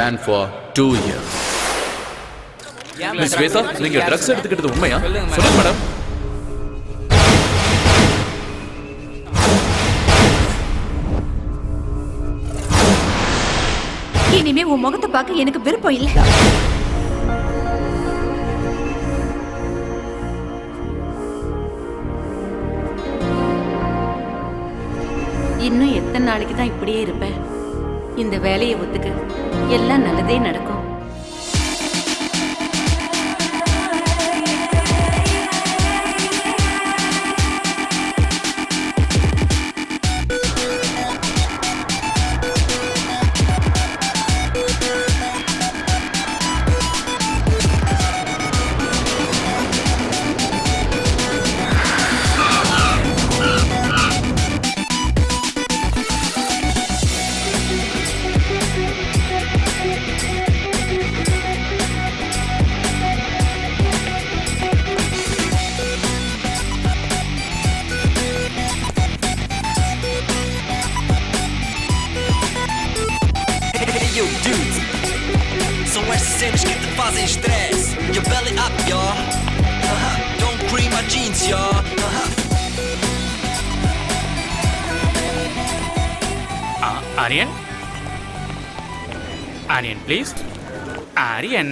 banned for 2 years. Miss Shweta, நீங்க drugs எடுத்துக்கிட்டது உண்மையா? சொல்லுங்க மேடம். இனிமே உன் முகத்தை பார்க்க எனக்கு விருப்பம் இல்ல. இன்னும் எத்தனை நாளைக்கு தான் இப்படியே இருப்ப? இந்த வேலையை ஒத்துக்கு, எல்லாம் நல்லதே நடக்கும். Cenas que te fazem stress. Your belly up, y'all. Don't cream my jeans, y'all. Aryan? Aryan, please. Aryan.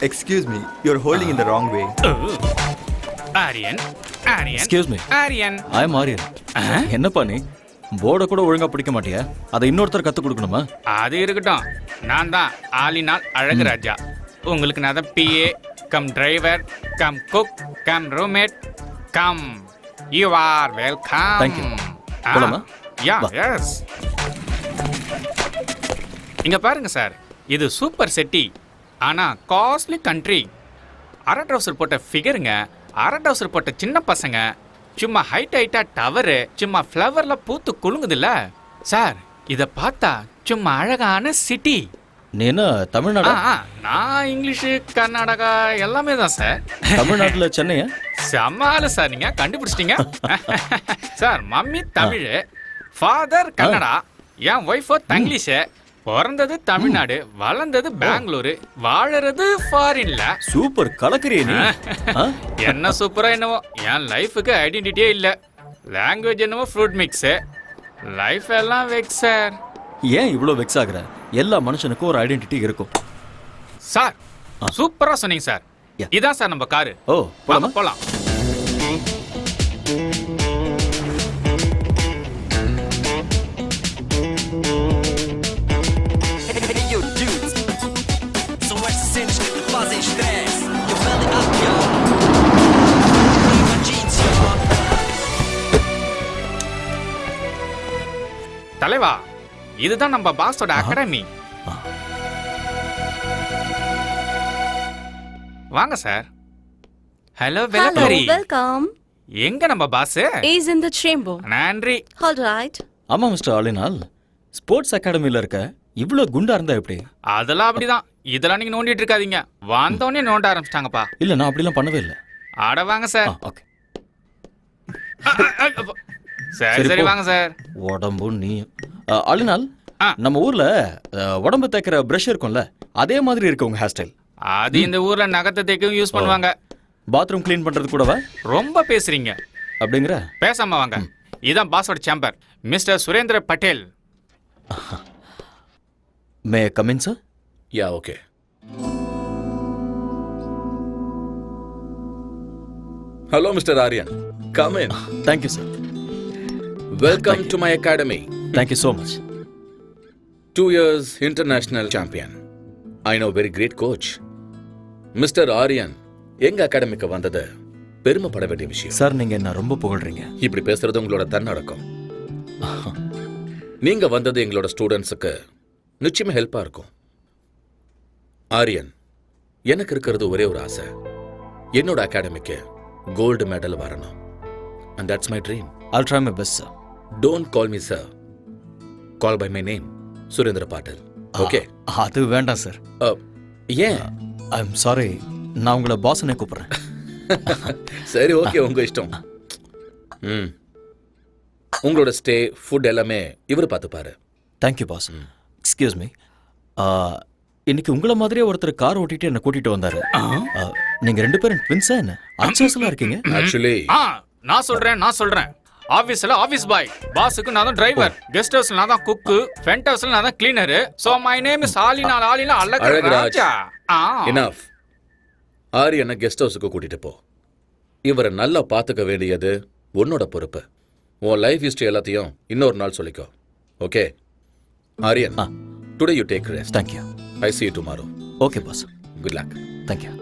Excuse me, you're holding in the wrong way. Aryan. Aryan. Excuse me. Aryan. I am Aryan. என்னப்பா நீ போர்டை கூட ஒழுங்கா பிடிக்க மாட்டியா? அதை இன்னொருத்தர் கத்து கொடுக்கணுமா? அது இருக்கட்டும். நான் தான் ஆலினால் அழகு ராஜா. உங்களுக்கு நான் தான் PA cum driver cum cook cum roommate cum. You are welcome. Thank you. போலாமா? Yeah yes. இங்க பாருங்க சார், இது சூப்பர் செட்டி. ஆனா காஸ்ட்லி கண்ட்ரி. அரை ட்ரவுசர் போட்ட ஃபிகருங்க, அரை ட்ரவுசர் போட்ட சின்ன பசங்க, சும்மா ஹைட்டா டவரு, சும்மா ஃப்ளவர்ல பூத்து குலுங்குதுல்ல சார். இத பார்த்தா சும்மா அழகான சிட்டி. நீ என்ன தமிழ்நாடா? நான் இங்கிலீஷு கர்நாடகா எல்லாமே தான் சார். தமிழ்நாட்டுல சென்னையா? சமாளு சார், நீங்க கண்டுபிடிச்சிட்டீங்க sir. Mummy Tamil, father Kannada, என் ஒய்ஃபோ தங்கிலீஷு. பிறந்தது தமிழ்நாடு, வளர்ந்தது பெங்களூரு, வாழறது ஃபாரின்ல. சூப்பர் கலக்கறியே நீ. என்ன சூப்பரா என்னவோ, என் லைஃபுக்கு ஐடென்டிட்டியே இல்ல. லாங்குவேஜ் என்னவோ ஃப்ரூட் மிக்ஸ். லைஃப் எல்லாம் வெக்ஸ் சார். ஏன் இவ்வளோ வெக்ஸ் ஆகுற? எல்லா மனுஷனுக்கும் ஒரு ஐடென்டிட்டி இருக்கும் சார். சூப்பரா சொன்னீங்க சார். Yeah. இதான் சார் நம்ம காரு. ஓ போலாமா? போலாம். தலைவா, இதுதான் நம்ம பாஸோட அகாடமி. வாங்க சார். ஹலோ வெலகாரி. Welcome. எங்க நம்ம boss? Is in the chamber. நன்றி. All right. ஆமா மிஸ்டர் ஆலினால், ஸ்போர்ட்ஸ் அகாடமில இருக்க இவ்ளோ குண்டா இருந்தா எப்படி? அதெல்லாம் அப்படிதான். இதெல்லாம் நீங்க நோண்டிட்டு இருக்காதீங்க. வந்தோடனே நோண்ட ஆரம்பிச்சிட்டாங்கப்பா. இல்ல, நான் அப்படிலாம் பண்ணவே இல்லை. ஆட வாங்க சார். ஓகே. சரி சரி வாங்க சார். உடம்பு நீ ஆலினால், நம்ம ஊர்ல உடம்பு தேய்க்கிற பிரஷ் இருக்கும்ல, அதே மாதிரி இருக்கு உங்க ஹேர் ஸ்டைல். அது இந்த ஊர்ல நகத்தை தேய்க்கவும் யூஸ் பண்ணுவாங்க. பாத்ரூம் க்ளீன் பண்றது கூடவா? ரொம்ப பேசுறீங்க. அப்படிங்கிற? பேசாம வாங்க. இதான் பாஸோட சேம்பர், mister Surendra Patel. May come in sir? Yeah okay. Hello Mr. Aryan. Come in. Thank you sir. Welcome to my academy. Thank you so much. 2 years international champion. I know very great coach. Mr. Aryan, எங்க அகாடமிக்கு வந்தது பெருமைப்பட வேண்டிய விஷயம். Sir, நீங்க என்ன ரொம்ப புகழ்றீங்க. இப்படி பேசுறது உங்களோட தன்னடக்கம். நீங்க வந்தது எங்களோட ஸ்டூடெண்ட்ஸுக்கு நிச்சயமா ஹெல்ப்பா இருக்கும். ஆரியன், எனக்கு இருக்கிறது ஒரே ஒரு ஆசை, என்னோட அகாடமிக்கு கோல்டு மெடல் வரணும். And that's my dream. I'll try my best sir. Don't call me sir. Call by my name, Surendra bottle. Okay? அது வேண்டாம் சார். ஏன்? I'm sorry, நான் உங்களை பாஸ்னே கூப்பிடுறேன். சரி ஓகே, உங்க இஷ்டம். ம் உங்களோட ஸ்டே ஃபுட் எல்லாமே இவர் பார்த்துப்பாரு. Thank you boss. எக்ஸ்கியூஸ் மீ, இன்னைக்கு உங்களை மாதிரியே ஒருத்தர் கார் ஓட்டிட்டு என்ன கூட்டிட்டு வந்தாரு. நீங்க 2 பேரும் ட்வின்ஸா என்ன? அச்சோசலா இருக்கீங்க. ஆக்சுவலி நான் சொல்றேன். ஆபீஸ்ல ஆபீஸ் பாய், பாஸுக்கு நான் தான் டிரைவர், கெஸ்ட் ஹவுஸ்ல நான் தான் குக்கு, ஃப்ரண்ட் ஹவுஸ்ல நான் தான் cleaner. So my name is Alina Alagaraja. Enough. ஆரியனை கெஸ்ட் ஹவுஸுக்கு கூட்டிட்டு போ. இவரை நல்லா பார்த்துக்க வேண்டியது உன்னோட பொறுப்பு. உன் லைஃப் ஹிஸ்டரி எல்லாத்தையும் இன்னொரு நாள் சொல்லிக்கோ. Okay Aryan, today you take rest. Thank you. I see you tomorrow. Okay boss. Good luck. Thank you.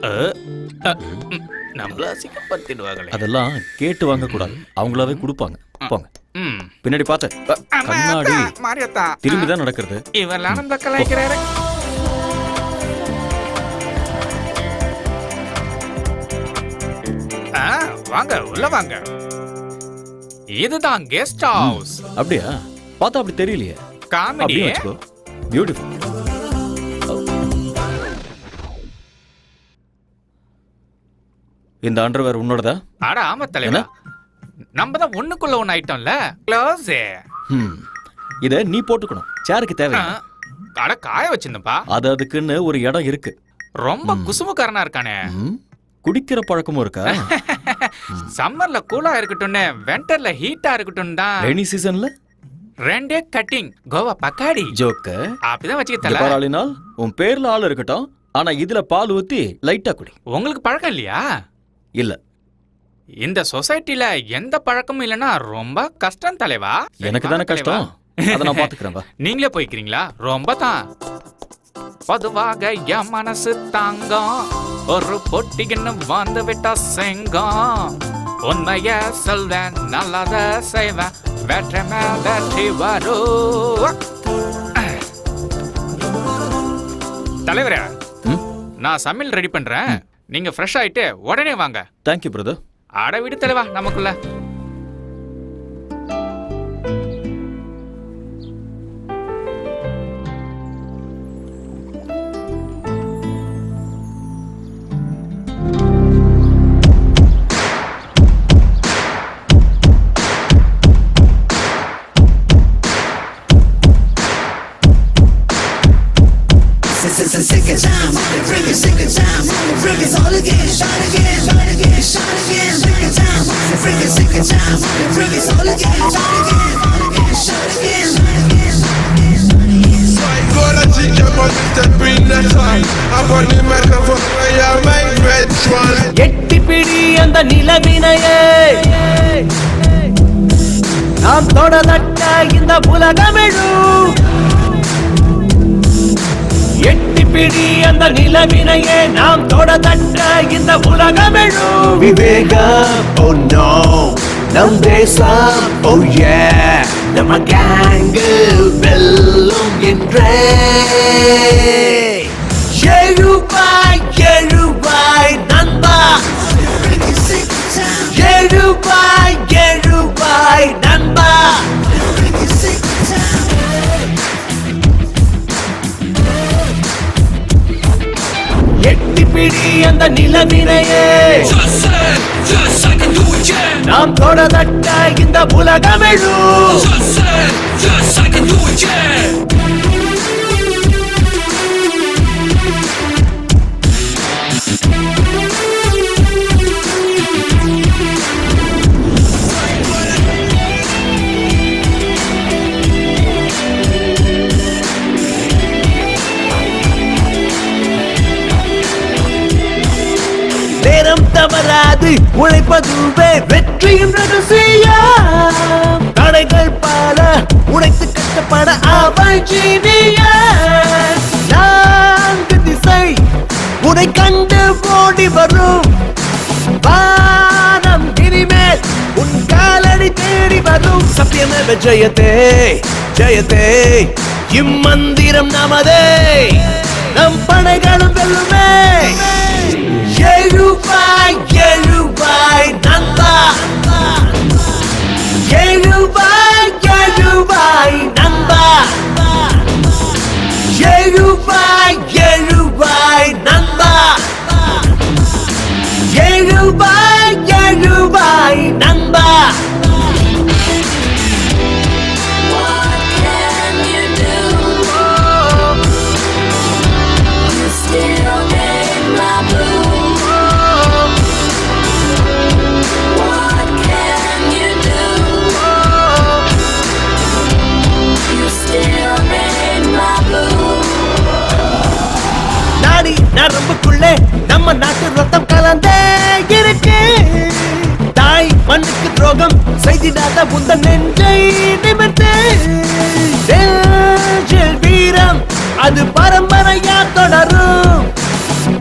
நம்மள அசிங்கப்படுத்திடுவாங்களே. அதெல்லாம் கேட்டு வாங்க கூடாது, அவங்களாவே கொடுப்பாங்க. போங்க. பின்னாடி பார்த்து கண்ணாடி மாரியத்தா திரும்பி தான் நடக்கிறது. இவெல்லாம் நம்ம கலாய்க்கிறாரு. வாங்க உள்ள வாங்க. இதுதான் கெஸ்ட் ஹவுஸ். அப்படியா? பார்த்தா அப்படி தெரியலையே. காமெடி. அப்படியே வச்சுக்கோ. பியூட்டிஃபுல். இந்த அண்டர்வேர் உன்னோடதா? அட ஆமா தலைவா, நம்ம தான் ஒண்ணுக்குள்ள ஒண்ணு ஆயிட்டோம்ல. க்ளோஸ். இத நீ போட்டுக்கணும், சேருக்கு தேவை. அட காய வச்சிருந்தப்பா. அதுக்குன்னு ஒரு இடம் இருக்கு. ரொம்ப குசுமுக்காரனா இருக்கானே. குடிக்கிற பழக்கமும் இருக்கா? சம்மர்ல கூலா இருக்கட்டும்னு, விண்டர்ல ஹீட்டா இருக்கட்டும் தான். ரெய்னி சீசன்ல 2 கட்டிங் கோவா பக்காடி ஜோக்க அப்படிதான் வச்சுக்கிட்டல. பரவாயில்லைனால் உன் பேர்ல ஆள் இருக்கட்டும், ஆனா இதுல பால் ஊத்தி லைட்டா குடி. உங்களுக்கு பழக்கம் இல்லையா? இல்ல, இந்த சொசைட்டில எந்த பழக்கமும் இல்லனா ரொம்ப கஷ்டம் தலைவா. எனக்கு தானே கஷ்டம், அத நான் பாத்துக்கறேன். நீங்களே போய்க்கிறீங்களா? ரொம்ப தான். பொதுவாக என் மனசு தாங்கம், ஒரு பொட்டின்னு வந்து விட்டா செங்கம். உண்மைய சொல்வேன், நல்லத செய்வேன், வெற்றி மேல் வெற்றி வரும். தலைவரே, நான் சமையல் ரெடி பண்றேன், நீங்க ஃப்ரெஷ் ஆயிட்டு உடனே வாங்க. Thank you brother. அட விடு தலைவா, நமக்குள்ள எட்டி பிடி அந்த நிலவினையே, நாம் தொடலட்ட இந்த உலகமெழும். எட்டி பிடி அந்த நிலவினையே, நாம் தொடலட்ட இந்த உலகமெழும். விவேகம், oh no, நம் தேசம், oh yeah, நம்ம கேங்கு வெல்லும் என்றே. எழுவாய் எழுவாய் நண்பா, எழுவாய் எழுவாய் நண்பா. எட்டி பிடி அந்த நிலவினையே, நாம் தொடதட்ட இந்த உலகமெழும். நேரம் தவறாது உழைப்பதுவே வெற்றியின் ரகசியம். தடைகள் பல உழைத்து கஷ்டப்பட அவள் ஜீனியர். 4 திசை உனை கண்டு ஓடி வரும், வானம் இனிமேல் உன் காலடி தேடி வரும். சத்தியமேவ ஜெயதே ஜெயதே, இம்மந்திரம் நமதே, நம் படைகளும் வெல்லுமே. எழுவாய் எழுவாய் நண்பா, எழுவாய் எழுவாய் நண்பா, எழுவாய் எழுவாய் நண்பா, எழுவாய் எழுவாய் நண்பா. நரம்புக்குள்ளே நம்ம நாட்டு ரத்தம் கலந்தே இருக்கு. தாய் மண்ணுக்கு துரோகம் செய்திடாத உந்த நெஞ்சை நிமிர்த்து. நெஞ்சில் வீரம் அது பரம்பரையா தொடரும்.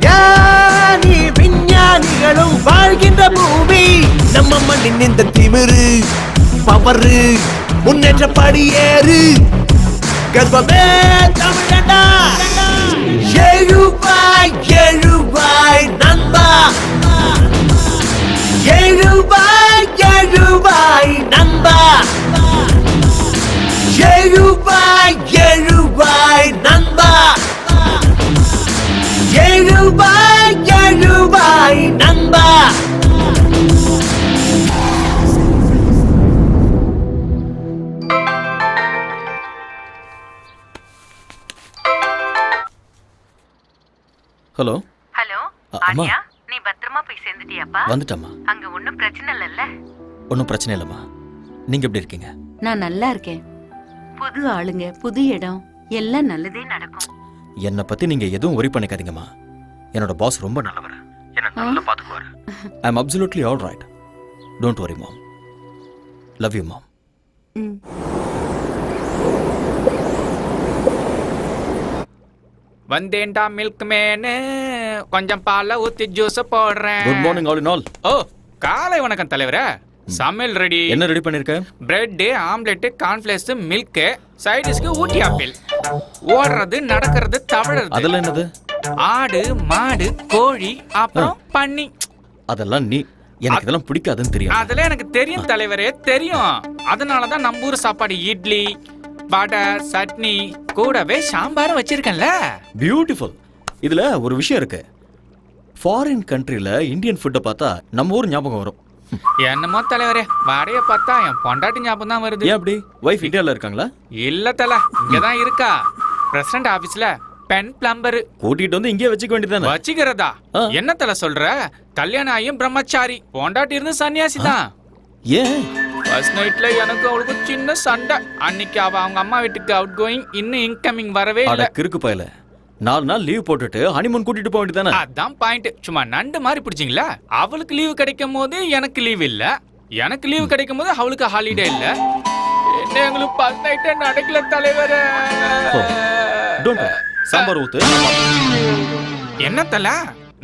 ஞானி விஞ்ஞானிகளும் வாழ்கின்ற பூமி நம்ம மண்ணின் இந்த திமிரு பவரு முன்னேற்ற படியேறு. கர்வமே தமிழடா. எழுவாய் எழுவாய் நண்பா, எழுவாய் எழுவாய் நண்பா, எழுவாய் எழுவாய் நண்பா, எழுவாய் எழுவாய் நண்பா. ஹலோ ஹலோ அம்மா. ஆர்யா, நீ பத்திரமா போய் சேர்ந்துட்டியாப்பா? வந்துட்டம்மா. அங்க ஒண்ணும் பிரச்சனை இல்லல்ல? ஒன்றும் பிரச்சனை இல்லைம்மா. நீங்கள் எப்படி இருக்கீங்க? நான் நல்லா இருக்கேன். புது ஆளுங்க, புது இடம், எல்லாம் நல்லதே நடக்கும். என்னை பற்றி நீங்கள் எதுவும் worry பண்ணிக்காதீங்கம்மா. என்னோட பாஸ் ரொம்ப நல்லவர். என்ன நல்லா பார்த்துக்குவார். I am absolutely all right. Don't worry mom. Love you மாம். ம். வந்தேன்டா மில்க் மேனு, கொஞ்சம் பாலை ஊத்தி ஜூஸ் போடுறேன். Good morning all in all. ஓ, காலை வணக்கம் தலைவரே. சமையல் ரெடி. என்ன ரெடி பண்ணிருக்க? பிரெட், ஆம்லெட், கார்ன்ஃபிளேக்ஸ், மில்க், சைடிஷ்க்கு ஊட்டி ஆப்பிள். ஓடுறது, நடக்கிறது, தவழறது. அதெல்லாம் என்னது? ஆடு, மாடு, கோழி, அப்புறம் பன்னி. அதெல்லாம் நீ எனக்கு இதெல்லாம் பிடிக்காதுன்னு தெரியும். அதெல்லாம் எனக்கு தெரியும் தலைவரே, தெரியும். அதனாலதான் நம்ம ஊர் சாப்பாடு இட்லி, வடை, சட்னி, கூடவே சாம்பாரும் வச்சிருக்கேன்ல. பியூட்டிஃபுல். இதுல ஒரு விஷயம் இருக்கு. ஃபாரின் கண்ட்ரில இந்தியன் ஃபுட்டை பார்த்தா நம்ம ஊர் ஞாபகம் வரும். என்னமோ தலைவரே, வடைய பார்த்தா என் பொண்டாட்டி ஞாபகம் தான் வருது. ஏன் அப்படி? வைஃப் இந்தியால இருக்காங்களா? இல்ல தல, இங்கதான் இருக்கா. பிரசிடண்ட் ஆபீஸ்ல பென் பிளம்பர். கூட்டிட்டு வந்து இங்கே வச்சுக்க வேண்டியதானே? வச்சுக்கிறதா? என்ன தல சொல்ற? கல்யாணம் ஆகியும் பிரம்மச்சாரி, பொண்டாட்டி இருந்து சன்னியாசி தான். ஏன்? ஃபர்ஸ்ட் நைட்ல எனக்கு அவளுக்கு சின்ன சண்டை. அன்னைக்கு அவ அவங்க அம்மா வீட்டுக்கு அவுட் கோயிங், இன்னும் இன்கமிங் வரவே இல்ல. அட கிறுக்கு பயல. 4 நாள் லீவ் போட்டுட்டு ஹனிமூன் கூட்டிட்டு போக வேண்டியதானே? அதான் பாயிண்ட். சும்மா நண்டு மாதிரி பிடிச்சிங்களா? அவளுக்கு லீவு கிடைக்கும் போது எனக்கு லீவ் இல்ல, எனக்கு லீவு கிடைக்கும் போது அவளுக்கு ஹாலிடே இல்ல. என்ன எங்களுக்கு ஃபர்ஸ்ட் நைட்டே நடக்கல தலைவரே. Don't worry. சாம்பார் ஊத்து. என்ன தல,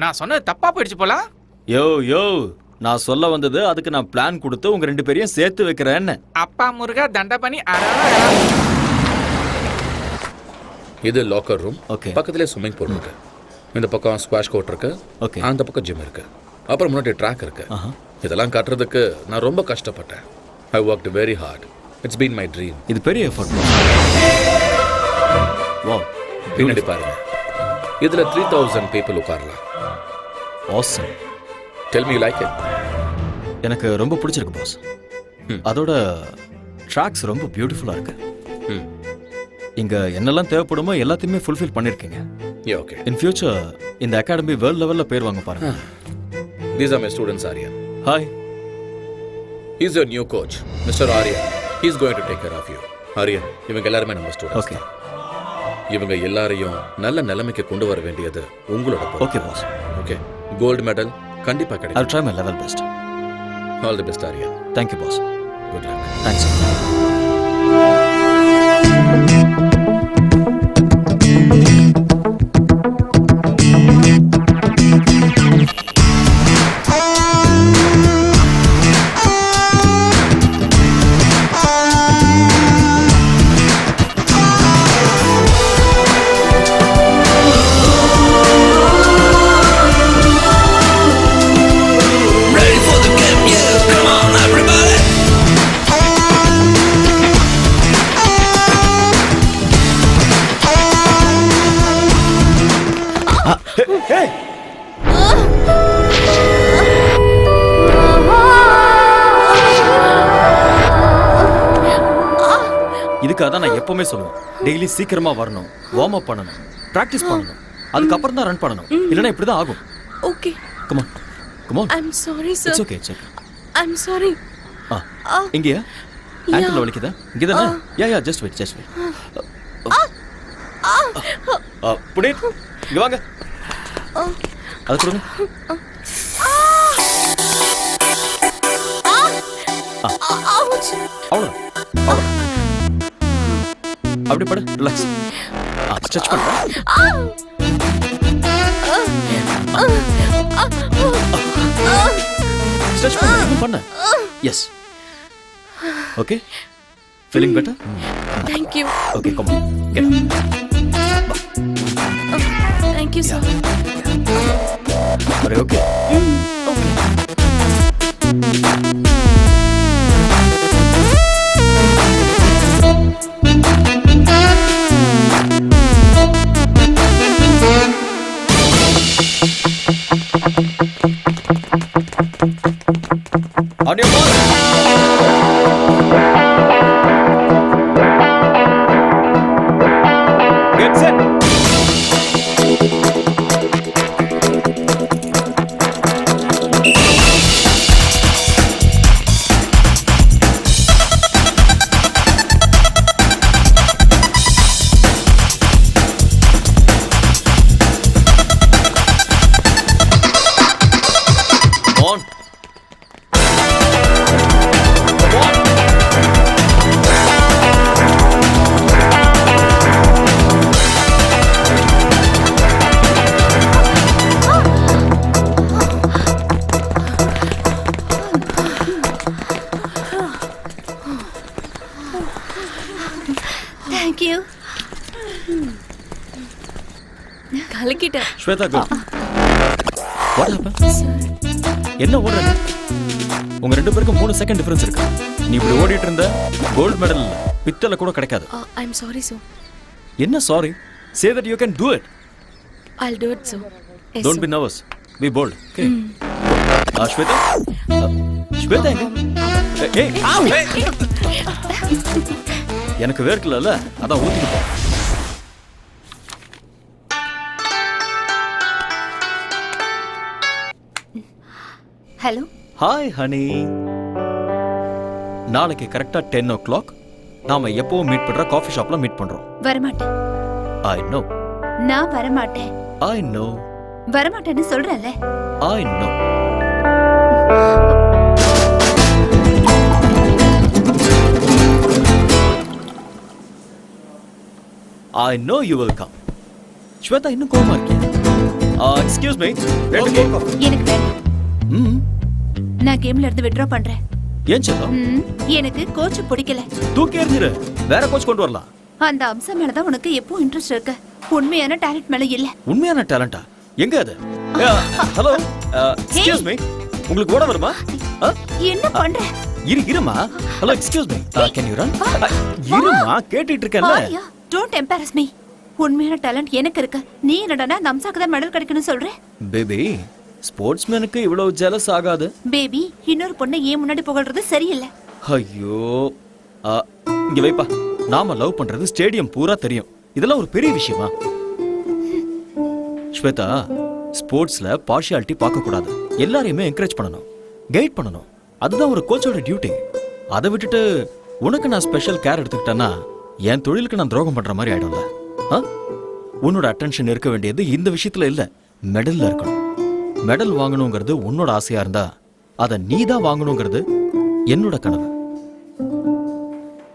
நான் சொன்னது தப்பா போயிடுச்சு போல. யோ யோ, நான் சொல்ல வந்தது அதுக்கு நான் பிளான் கொடுத்து உங்க 2 பேரையும் சேர்த்து வைக்கிறேன்னு. அப்பா முருகா தண்டபணி. இது லாக்கர் ரூம். Okay. பக்கத்திலே ஸ்விம்மிங் பூல் இருக்கு. இந்த பக்கம் ஸ்குவாஷ் கோர்ட் இருக்கு. Okay. அந்த பக்கம் ஜிம் இருக்கு. அப்புறம் முன்னாடி ட்ராக் இருக்கு. இதெல்லாம் காட்டுறதுக்கு நான் ரொம்ப கஷ்டப்பட்டேன். ஐ worked very hard. It's been my dream. இது பெரிய எஃபர்ட். வாவ், பின்னாடி பாருங்க. இதுல 3000 people உட்காரலாம். Awesome. Tell me you like it. எனக்கு ரொம்ப பிடிச்சிருக்கு பாஸ். அதோட ட்ராக்ஸ் ரொம்ப பியூட்டிஃபுல்லா இருக்கு. இங்க என்னெல்லாம் தேவைப்படுமோ எல்லாத்தையுமே ஃபுல்ஃபில் பண்ணிருக்கீங்க. Yeah, okay. இன் ஃபியூச்சர் இந்த அகாடமி வேர்ல்ட் லெவல்ல பேர் வாங்க பாருங்க. These are my students, Aryan. Hi. He's your new coach, Mr. Aryan. He's going to take care of you. Aryan, இவங்க எல்லாரும் நம்ம ஸ்டூடண்ட்ஸ். ஓகே. இவங்க எல்லாரையும் நல்ல நிலைமைக்கு கொண்டு வர வேண்டியது உங்களோட பொறுப்பு. Okay boss. Okay. Gold medal கண்டிப்பா I'll கிடைக்கும். try my level best. All the best, Aryan. Thank you boss. Good luck. Thanks. Ready for the game, yeah, come on everybody. இதுக்காக தான் நான் எப்பவுமே சொல்லுவேன், டெய்லி சீக்கிரமா வரணும், வார்ம் அப் பண்ணணும், பிராக்டிஸ் பண்ணணும், அதுக்கப்புறம் தான் ரன் பண்ணணும். இல்லைன்னா இப்படி தான் ஆகும். Okay. Come on. Come on. I'm sorry, sir. It's okay, it's okay. I'm sorry. இங்கயா? ஆங்கிள் வலிக்குதா? இங்க தானே? Yeah just wait, just wait. Puneeth, இங்க வாங்க. அது கொடுங்க. அவ்வளோ அவ்வளோ. அப்படி படு, ரிலாக்ஸ். ஸ்ட்ரெச் பண்ண. ஸ்ட்ரெச் பண்ண. Yes. Okay. Feeling better? Thank you. Okay, come on. Get up. Thank you, sir. Are you okay? Okay. On your mark. Get set. On. Thank you. கலக்கிட்டேன். Shweta, go. What happened? என்ன ஓடுற நீ? உங்க ரெண்டு பேருக்கும் 3 second difference இருக்கு. நீ இப்படி ஓடிட்டு இருந்த கோல்ட் மெடல் பித்தளை கூட கிடைக்காது. I'm sorry, sir. என்ன sorry? Say that you can do it. I'll do it, sir. Yes, Don't sir. be nervous. Be bold. Okay. Shweta? Shweta எங்க? ஏய், ஆவ். எனக்கு வேர்க்கலல, அதான் ஊத்திட்டு போ. Hello. Hi honey. நாளைக்கு கரெக்டா 10 o'clock நாம எப்பவும் மீட் பண்ற காஃபி ஷாப்ல மீட் பண்றோம். வரமாட்டேன். I know. நான் வரமாட்டேன். I know. வரமாட்டேன்னு சொல்றேன்ல. I know. I know you will come. Shweta இன்னும் கோவமா இருக்கியா? Excuse me. எனக்கு வேண்டாம். ம். நான் கேம்ல இருந்து வித்ட்ரா பண்றேன். ஏன் செல்லம்? எனக்கு கோச் பிடிக்கல. தூக்கி எறிஞ்சிரு. வேற கோச் கொண்டு வரலாம். அந்த அம்சம் மேல தான் உனக்கு எப்போ இன்ட்ரெஸ்ட் இருக்கு. உண்மையான டாலன்ட் மேல இல்ல. உண்மையான டாலண்டா? எங்க அது? ஹலோ. Excuse me. உங்களுக்கு ஓட வருமா? என்ன பண்ற? இருமா. Hello, excuse me. Can you run? இருமா, கேட்டிட்டு இருக்கேன்ல. Don't embarrass me. உண்மையான டாலன்ட் எனக்கு இருக்கு. நீ என்னடா அந்த அம்சாக்கு தான் மெடல் கிடைக்கணும்னு சொல்ற? பேபி, ஸ்போர்ட்ஸ்மேனுக்கு இவ்வளவு ஜெலஸ் ஆகாது. பேபி, இன்னொரு பொண்ணை ஏன் முன்னாடி புகழ்றது சரியில்லை. ஐயோ, இங்க வைப்பா. நாம லவ் பண்றது ஸ்டேடியம் பூரா தெரியும். இதெல்லாம் ஒரு பெரிய விஷயமா? ஸ்வேதா, ஸ்போர்ட்ஸ்ல பார்ஷியாலிட்டி பார்க்க கூடாது. எல்லாரையுமே என்கரேஜ் பண்ணணும், கைட் பண்ணணும். அதுதான் ஒரு கோச்சோட டியூட்டி. அதை விட்டுட்டு உனக்கு நான் ஸ்பெஷல் கேர் எடுத்துக்கிட்டேன்னா என் தொழிலுக்கு நான் துரோகம் பண்ற மாதிரி ஆயிடும்ல. உன்னோட அட்டென்ஷன் இருக்க வேண்டியது இந்த விஷயத்துல இல்ல, மெடல்ல இருக்கணும். மெடல் வாங்கணுங்கிறது உன்னோட ஆசையா இருந்தா அதை நீ தான் வாங்கணுங்கிறது என்னோட கனவு.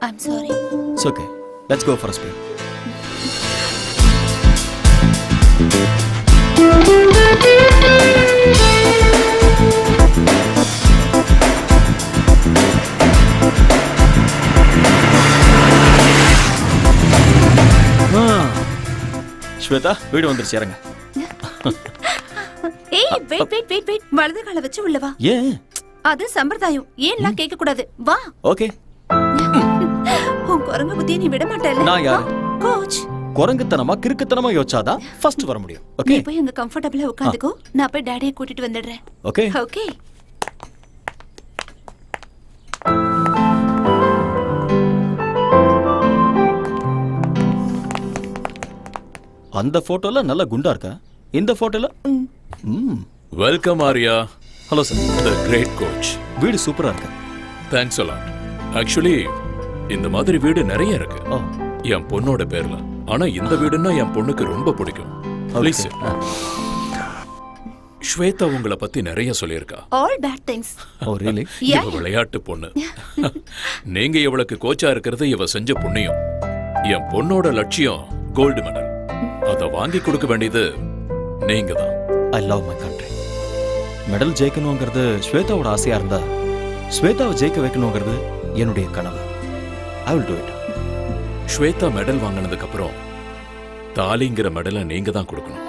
I'm sorry. It's okay. Let's go for a spin. Shweta, வீடு வந்துருச்சு, இறங்க. ஏய், வெயிட். வலது காலை வச்சு உள்ள வா. ஏன்? அது சம்பிரதாயம். ஏன்லாம் கேட்க கூடாது. வா. ஓகே. உன் குரங்கு புத்தியை நீ விட மாட்டேல்ல? நான் யாரு? கோச். குரங்குத்தனமா கிறுக்குத்தனமா யோசிச்சாதான் ஃபர்ஸ்ட் வர முடியும். நீ ஓகே. போய் அங்க கம்ஃபர்ட்டபிளா உட்கார்ந்துக்கோ. நான் போய் டாடியை கூட்டிட்டு வந்துடுறேன். ஓகே. ஓகே. அந்த போட்டோல நல்ல குண்டா இருக்கா, இந்த போட்டோல welcome Arya. Hello sir. The great coach. வீடு சூப்பரா இருக்கு. Thanks a lot. ஆக்சுவலி இந்த மாதிரி வீடு நிறைய இருக்கு ஓ, என் பொண்ணோட பேர்ல. ஆனா இந்த வீடுன்னா என் பொண்ணுக்கு ரொம்ப பிடிக்கும். ப்ளீஸ். ஸ்வேதா உங்களை பத்தி நிறைய சொல்லியிருக்கா. All bad things. Oh really? Yeah. இவ விளையாட்டு பொண்ணு. நீங்க இவளுக்கு கோச்சா இருக்கிறது இவ செஞ்ச புண்ணியம். என் பொண்ணோட லட்சியம் கோல்டு மெடல். அத வாங்கி கொடுக்க வேண்டியது நீங்க தான். I love my country. Medal ஜெயிக்கணுங்கிறது ஸ்வேதாவோட ஆசையா இருந்தா ஸ்வேதாவை ஜெயிக்க வைக்கணுங்கிறது என்னுடைய கனவு. I will do it. ஸ்வேதா மெடல் வாங்கினதுக்கு அப்புறம் தாலிங்கிற மெடலை நீங்க தான் கொடுக்கணும்.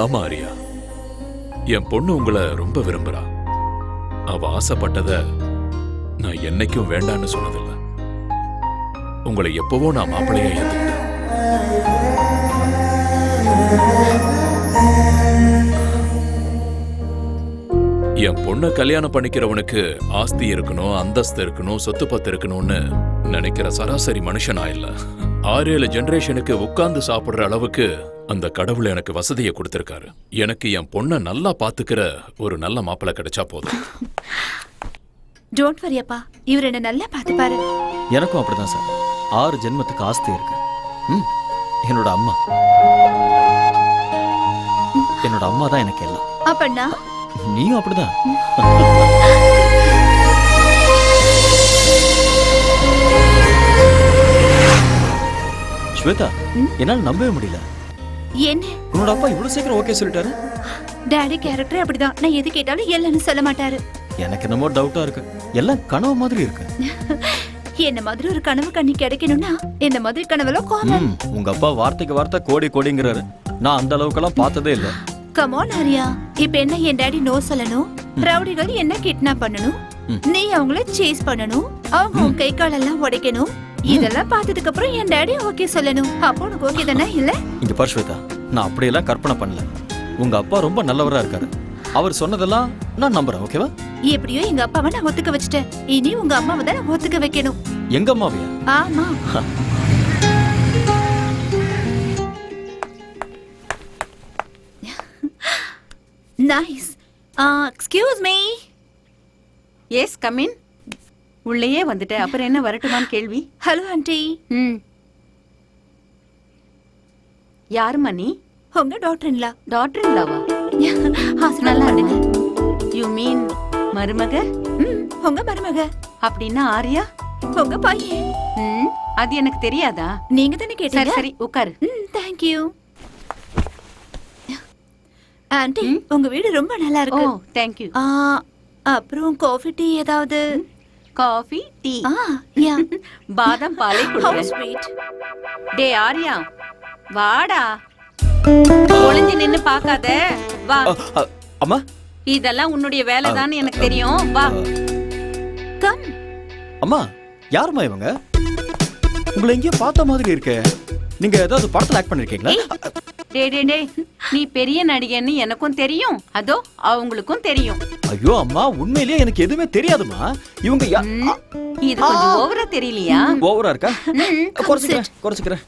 ஆமா ஆரியா, என் பொண்ணு உங்களை ரொம்ப விரும்புறா. அவ ஆசைப்பட்டத நான் என்னைக்கும் வேண்டான்னு சொன்னதில்லை. உங்களை எப்பவோ நான் மாப்பிள்ளையா ஏத்துக்கிட்டேன். என் பொண்ணை கல்யாணம் பண்ணிக்கிறவனுக்கு ஆஸ்தி இருக்கணும், அந்தஸ்து இருக்கணும், சொத்து பத்து இருக்கணும்னு நினைக்கிற சராசரி மனுஷனா இல்ல. 6-7 ஜெனரேஷனுக்கு உட்கார்ந்து சாப்பிடுற அளவுக்கு அந்த கடவுள் எனக்கு வசதியை கொடுத்திருக்காரு. எனக்கு என் பொண்ணை நல்லா பாத்துக்கிற ஒரு நல்ல மாப்பிள்ளை கிடைச்சா போதும். டோன்ட் வரி அப்பா, இவர் என்ன நல்லா பார்த்துப்பாரு. எனக்கும் அப்படிதான் சார். 6 ஜென்மத்துக்கு ஆஸ்தி இருக்கு. என்னோட அம்மா தான் எனக்கு எல்லாம். அப்பண்ணா நீயும் அப்படிதான். ஸ்வேதா, என்னால நம்பவே முடியல. என்ன உன்னோட அப்பா இவ்வளவு சீக்கிரம் ஓகே சொல்லிட்டாரு? டாடி கேரக்டர் அப்படிதான். நான் எது கேட்டாலும் இல்லைன்னு சொல்ல மாட்டாரு. எனக்கு என்னமோ டவுட்டா இருக்கு. எல்லாம் கனவு மாதிரி இருக்கு. என்ன மாதிரி ஒரு கனவு கண்ணி கிடைக்கணும்னா இந்த மாதிரி கனவுல காமன். உங்க அப்பா வார்த்தைக்கு வார்த்தை கோடி கோடிங்கிறாரு. நான் அந்த அளவுக்கெல்லாம் பார்த்ததே இல்ல. கம் ஆன் ஆரியா, இப்ப என்ன என் டாடி நோ சொல்லணும், ரவுடிகள் என்ன கிட்னாப் பண்ணணும், நீ அவங்கள சேஸ் பண்ணணும், அவங்க உன் கை காலெல்லாம் உடைக்கணும். இதெல்லாம் பார்த்ததுக்கு அப்புறம் என் டாடி ஓகே சொல்லணும். அப்போ உனக்கு ஓகே தானே? இல்ல இங்க பாரு ஸ்வேதா, நான் அப்படியெல்லாம் கற்பனை பண்ணல. உங்க அப்பா ரொம்ப நல்லவரா இருக்காரு. அவர் சொன்னதெல்லாம் நான் நம்புறேன். ஓகேவா? எப்படியோ எங்க அப்பாவை நான் ஒத்துக்க வச்சுட்டேன். இனி உங்க அம்மாவை தான் நான் ஒத்துக்க வைக்கணும். எங்க அம்மாவையா? ஆமா. Nice. Excuse me. Yes come in. உள்ளேயே வந்துட்டு அப்புறம் என்ன வரட்டுமான்னு கேள்வி? Hello aunty. யாருமா நீ? உங்க டாக்டர்-இன்-லா. டாக்டர்-இன்-லாவா? நல்லா இருங்க. யூ மீன் மருமக? உங்க மருமக. அப்படின்னா ஆரியா உங்க பையன். அது எனக்கு தெரியாதா? நீங்க தானே கேட்டீங்க. சரி உட்காரு. Thank you. ஆண்டி, உங்க வீடு ரொம்ப நல்லா இருக்கு. Oh thank you. அப்புறம் காஃபி டீ ஏதாவது? Coffee tea? யா. பாதாம் பாலை How குடுங்க. sweet. டே ஆரியா வாடா. ஒளிஞ்சு நின்னு பார்க்காத. வா. அம்மா, இதெல்லாம் உன்னுடைய வேலைதான் எனக்கு தெரியும். வா. கம். அம்மா, யாருமா இவங்க? உங்களை எங்கேயோ பார்த்த மாதிரி இருக்கே. நீங்க ஏதாவது படத்துல ஆக்ட் பண்ணிருக்கீங்களா? டே டே டே, நீ பெரிய நடிகன்னு எனக்கும் தெரியும், அதோ அவங்களுக்கும் தெரியும். ஐயோ அம்மா, உண்மையிலேயே எனக்கு எதுவுமே தெரியாதுமா. இவங்க இது கொஞ்சம் ஓவரா தெரியலையா? ஓவரா இருக்கா? குறைச்சுக்கிறேன்.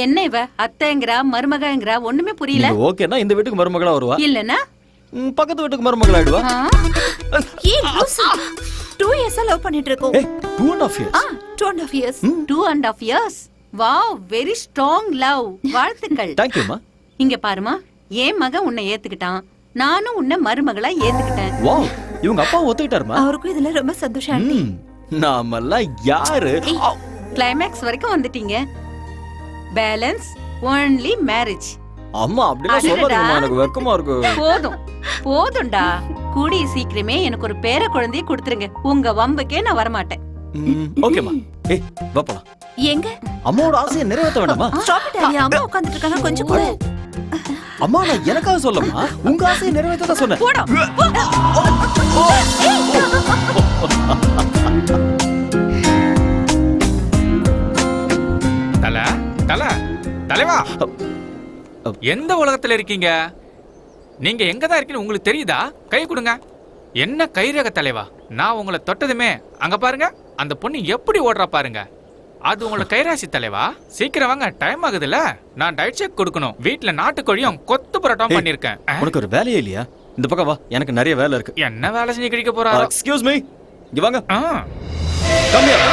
என்ன இவ அத்தைங்கிறா மருமகங்கிறா, ஒண்ணுமே புரியல. ஓகேனா இந்த வீட்டுக்கு மருமகளா வருவா, இல்லனா பக்கத்து வீட்டுக்கு மருமகளா ஆயிடுவா. ஏய் லூசு, 2 years லவ் பண்ணிட்டு இருக்கோம். 2.5 years. 2.5 years. 2.5 years. Wow, very strong love. வாழ்த்துக்கள். தேங்க் யூ மா. இங்க பாருமா, என் மகன் உன்னை ஏத்துக்கிட்டான், நானும் உன்னை மருமகளா ஏத்துக்கிட்டேன். வாவ், இவங்க அப்பா ஒத்துக்கிட்டாருமா? அவருக்கும் இதுல ரொம்ப சந்தோஷம் ஆண்டி. நாமெல்லாம் யாரு? கிளைமேக்ஸ் வரைக்கும் வந்துட்டீங்க. Balance only marriage. அம்மா அப்படிலாம் சொல்லாதீங்கம்மா, எனக்கு வெக்கமா இருக்கு. போதும்டா. கூடிய சீக்கிரமே எனக்கு ஒரு பேர குழந்தையை கொடுத்துருங்க. உங்க வம்புக்கே நான் வரமாட்டேன். ஓகேமா. ஏய் வா போலாம். எங்க? அம்மாவோட ஆசையை நிறைவேற்ற வேண்டாமா? ஸ்டாப் இட் ஆரியா, அம்மா உட்கார்ந்துட்டு இருக்காங்க, கொஞ்சம் கூட. அம்மா நான் எனக்காக சொல்லமா, உங்க ஆசையை நிறைவேற்ற தான் சொன்னேன். போடா. தலைவா, எந்த உலகத்துல இருக்கீங்க? நீங்க எங்க தான் இருக்கீங்க உங்களுக்கு தெரியுதா? கை கொடுங்க. என்ன கைரேக தலைவா, நான் உங்களை தொட்டதுமே அங்க பாருங்க, அந்த பொண்ணு எப்படி ஓடுறா பாருங்க. அது உங்களை கைராசி தலைவா. சீக்கிரம் வாங்க, டைம் ஆகுதுல்ல. நான் டயட் செக் கொடுக்கணும். வீட்டுல நாட்டுக்கோழியும் கொத்து பரோட்டாவும் பண்ணிருக்கேன். உனக்கு ஒரு வேலையே இல்லையா? இந்த பக்கம் வா, எனக்கு நிறைய வேலை இருக்கு. என்ன வேலை செஞ்சு கிடைக்க போறா? எக்ஸ்கியூஸ் மீ, இங்க வாங்க. Come here.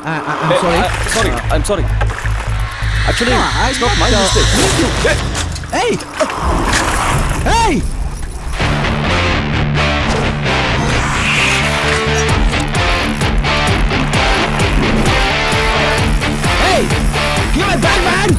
I'm sorry. Sorry, I'm sorry. Actually, it's not my mistake. Hey! Hey! Hey! Give me back, man!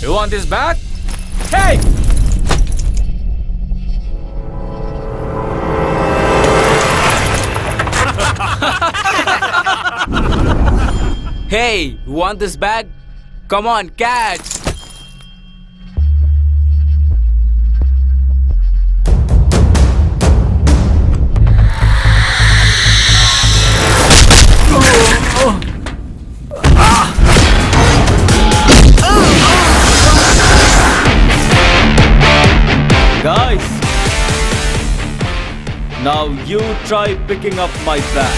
You want this bag? Hey! Hey, you want this bag? Come on, catch! Guys, now you try picking up my bag.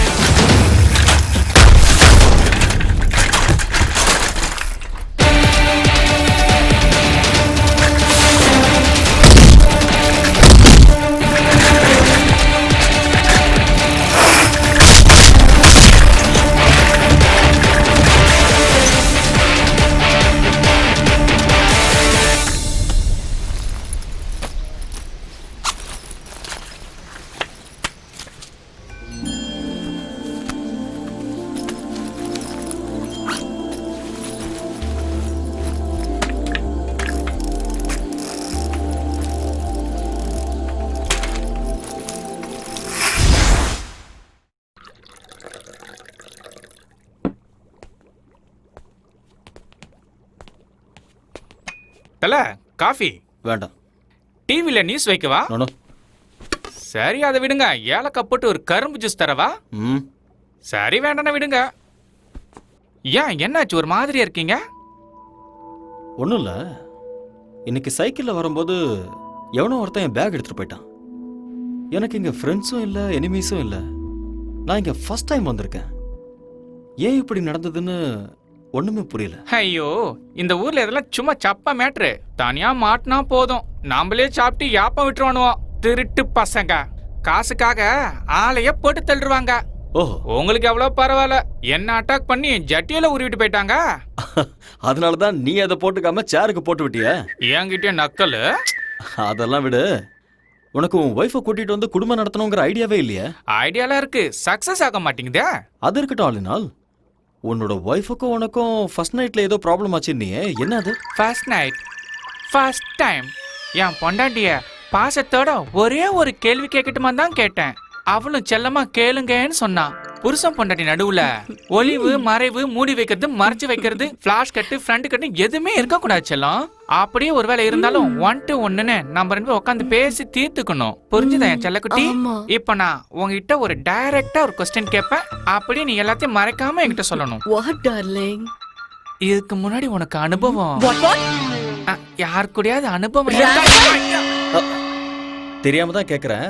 தல காஃபி வேண்டாம். டிவில news வைக்கவா? No no. சரி அதை விடுங்க. ஏலக்காய் போட்டு ஒரு கரும்பு ஜூஸ் தரவா? ம். சரி வேண்டாம் விடுங்க. ஏன் என்னாச்சு ஒரு மாதிரியா இருக்கீங்க? ஒன்றும் இல்லை. இன்னைக்கு சைக்கிளில் வரும்போது எவனோ ஒருத்தன் என் பேக் எடுத்துகிட்டு போயிட்டான். எனக்கு இங்கே ஃப்ரெண்ட்ஸும் இல்லை எனிமீஸும் இல்லை. நான் இங்கே ஃபர்ஸ்ட் டைம் வந்திருக்கேன். ஏன் இப்படி நடந்ததுன்னு ஒன்றுமே புரியல. ஐயோ இந்த ஊர்ல இதெல்லாம் சும்மா சப்பா மேட்ரு. தனியா மாட்டினா போதும் நாமளே சாப்பிட்டு யாப்பம் விட்டுருவானுவோம். திருட்டு பசங்க காசுக்காக ஆளைய போட்டு தள்ளுவாங்க. ஓஹோ, உங்களுக்கு எவ்வளவு பரவாயில்ல. என்ன அட்டாக் பண்ணி ஜட்டியில உருவிட்டு போயிட்டாங்க. அதனால தான் நீ அதை போட்டுக்காம சேருக்கு போட்டு விட்டிய. என்கிட்ட நக்கல். அதெல்லாம் விடு. உனக்கு உன் ஒய்ஃபை கூட்டிட்டு வந்து குடும்பம் நடத்தணுங்கிற ஐடியாவே இல்லையா? ஐடியாலாம் இருக்கு, சக்சஸ் ஆக மாட்டேங்குதே. அது இருக்கட்டும். ஆளினால் உன்னோட ஒய்ஃபுக்கும் உனக்கும் ஃபர்ஸ்ட் நைட்ல ஏதோ ப்ராப்ளம் ஆச்சு. நீ என்ன அது? ஃபர்ஸ்ட் நைட் ஃபர்ஸ்ட் டைம் என் பொண்டாட்டிய பாசத்தோட ஒரே ஒரு கேள்வி கேட்கட்டுமா தான் கேட்டேன். அவளும் செல்லமா கேளுங்கன்னு சொன்னான். புருஷன் பொண்டாட்டி நடுவுல ஒளிவு மறைவு மூடி வைக்கிறது மறைச்சு வைக்கிறது பிளாஷ் கட்டு ஃப்ரண்ட் கட்டு எதுவுமே இருக்க கூடாது செல்லம். அப்படியே ஒருவேளை இருந்தாலும் 1 to 1ன்னு நம்ம ரெண்டு பேரும் உட்காந்து பேசி தீர்த்துக்கணும். புரிஞ்சுதா என் செல்லக்குட்டி? இப்ப நான் உங்ககிட்ட ஒரு டைரக்டா ஒரு கொஸ்டின் கேட்பேன். அப்படியே நீ எல்லாத்தையும் மறைக்காம என்கிட்ட சொல்லணும். What darling? இதுக்கு முன்னாடி உனக்கு அனுபவம் யார் கூடயாவது அனுபவம் தெரியாம தான் கேக்குறேன்.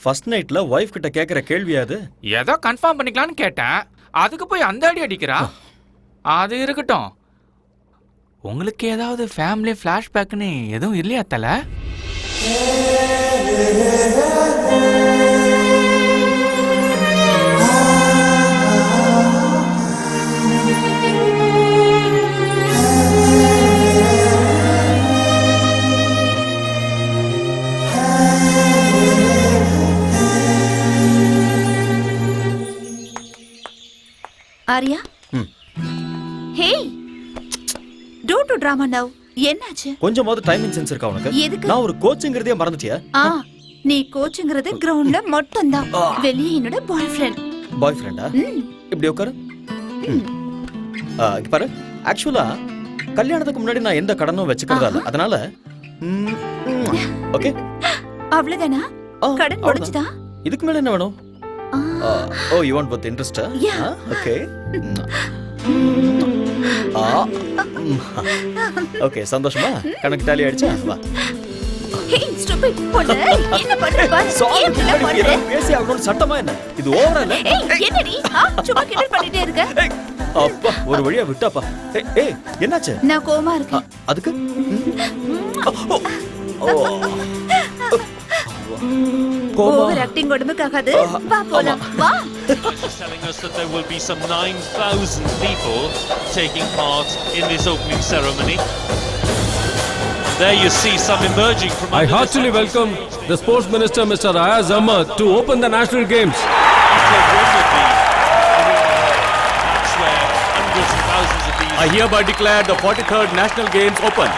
ஃபர்ஸ்ட் நைட்ல ஒய்ஃப் கிட்ட கேக்குற கேள்வியாது? ஏதோ கன்ஃபார்ம் பண்ணிக்கலாம்னு கேட்டேன். அதுக்கு போய் அந்த அடி அடிக்கிறா. அது இருக்கட்டும். உங்களுக்கு ஏதாவது ஃபேமிலி ஃபிளாஷ்பேக்னு எதுவும் இல்லையா தல? Aarya hey don't do drama now என்னாச்சு கொஞ்சமாவது டைமிங் சென்ஸ் இருக்கா உனக்கு எதுக்கு நான் ஒரு கோச்சிங்கிறதே மறந்துட்டியா நீ கோச்சிங்கிறது கிரவுண்ட்ல மட்டும் தான் வெளியே என்னோட பாய் ஃப்ரெண்டா இப்படி உட்காரு இங்க பாரு ஆக்சுவலா கல்யாணத்துக்கு முன்னாடி நான் எந்த கடனும் வச்சுக்கிறதா இல்ல அதனால ஓகே அவ்வளவுதானா கடன் முடிஞ்சுதா இதுக்கு மேல என்ன வேணும் oh you want with interest okay okay சந்தோஷமா கணக்கு டாலி ஆயிடுச்சா வா ஹே ஸ்டூபிட் பொண்ணு என்ன பண்ற பாரு என்ன பண்ற பேசி ஆகணும் சட்டமா என்ன இது ஓவரா இல்ல ஏய் என்னடி சும்மா கிண்டல் பண்ணிட்டே இருக்க அப்பா ஒரு வழியா விட்டாப்பா ஏய் என்னாச்சு நான் கோவமா இருக்கேன் அதுக்கு ஓவர் ஆக்டிங் உடம்புக்காகாது வா போலாம் வா telling us that there will be some 9,000 people taking part in this opening ceremony. There you see some emerging from I heartily welcome the Sports Minister Mr. Ayaz Ahmad to open the National Games. I hereby declare the 43rd National Games open.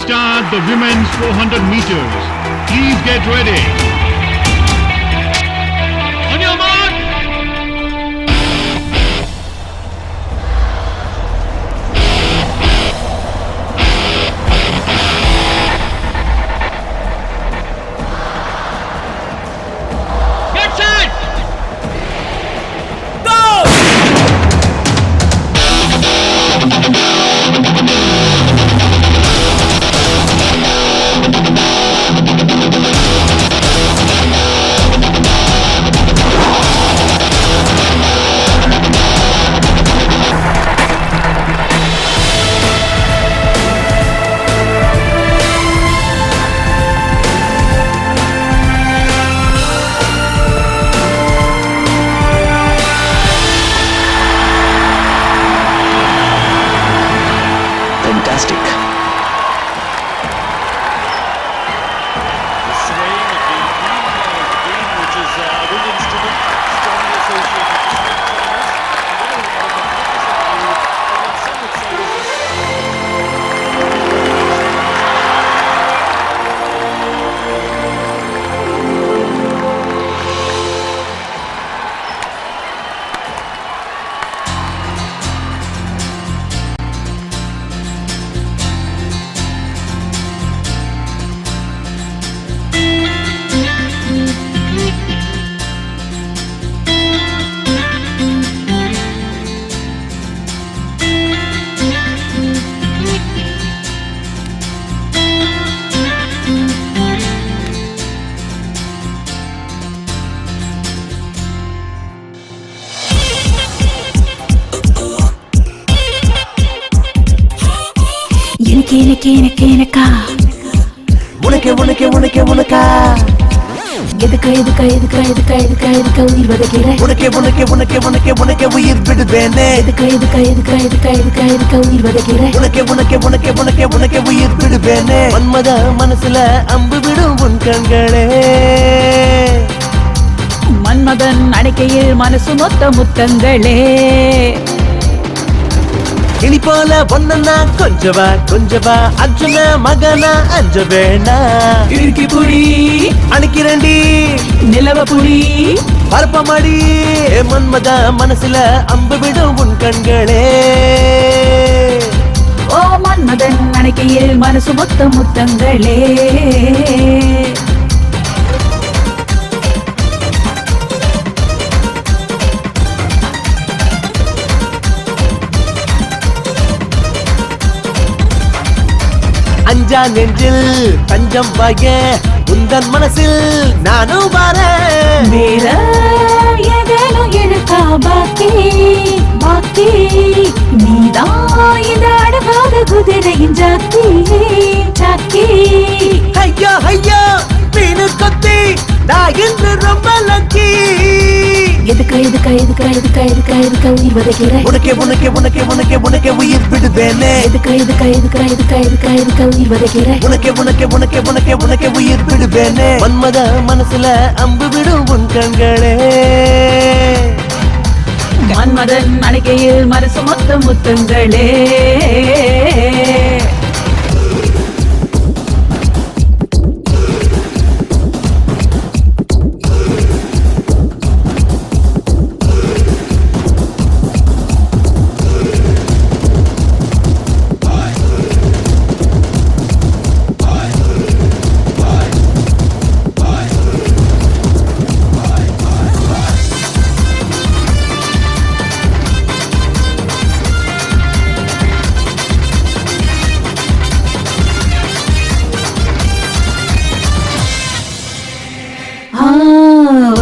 Start the women's 400 meters. Please get ready. On your mark. Get set. Go. Fantastic. The swaying of the green, which is a wind instrument, strongly associated with எனக்கா உனக்கா எதுக்கா உயிர் வதைக்கிற உனக்கே உயிர் விடுவேனே எதுக்கா உயிர் வதைக்கிற உனக்கே உயிர் விடுவேனே மன்மத மனசுல அம்பு விடும் உன் கண்களே மன்மதன் அணைக்கையில் மனசு மொத்த முத்தங்களே கிளி போல ஒன்னா கொஞ்சவா கொஞ்சவா அர்ஜுன மகனா அஞ்ச வேணா இறுக்கி புடி அணிக்கிறண்டி நிலவ புடி பரப்பமடி மன்மத மனசுல அம்பு விடும் உன் கண்களே ஓ மன்மதன் அணைக்கையில் மனசு மொத்த முத்தங்களே அஞ்சா நெஞ்சில் தஞ்சம் பாய உந்தன் மனசில் நானும் வரேன் வேற ஏதேனும் இருக்கா பாக்கி பாக்கி நீதான் இந்த அழகாத குதிரையின் ஜாக்கி ஜாக்கி ஐயோ ஐயோ மீனு கொத்தி நான் இன்று ரொம்ப லக்கி எதுக்கா எதுக்கா எதுக்கா எதுக்கா எதுக்கா எதுக்கா உயிர் வதைக்கிறேன் உனக்கே உனக்கே உனக்கே உனக்கே உனக்கே உயிர் விடுவேனே எதுக்கா எதுக்கா எதுக்கா எதுக்கா எதுக்கா எதுக்கா உயிர் வதைக்கிறேன் உனக்கே உனக்கே உனக்கே உனக்கே உனக்கே உயிர் விடுவேனே மன்மத மனசுல அம்பு விடும் உன் கண்களே மன்மதன் அணைக்கையில் மனசு மொத்த முத்தங்களே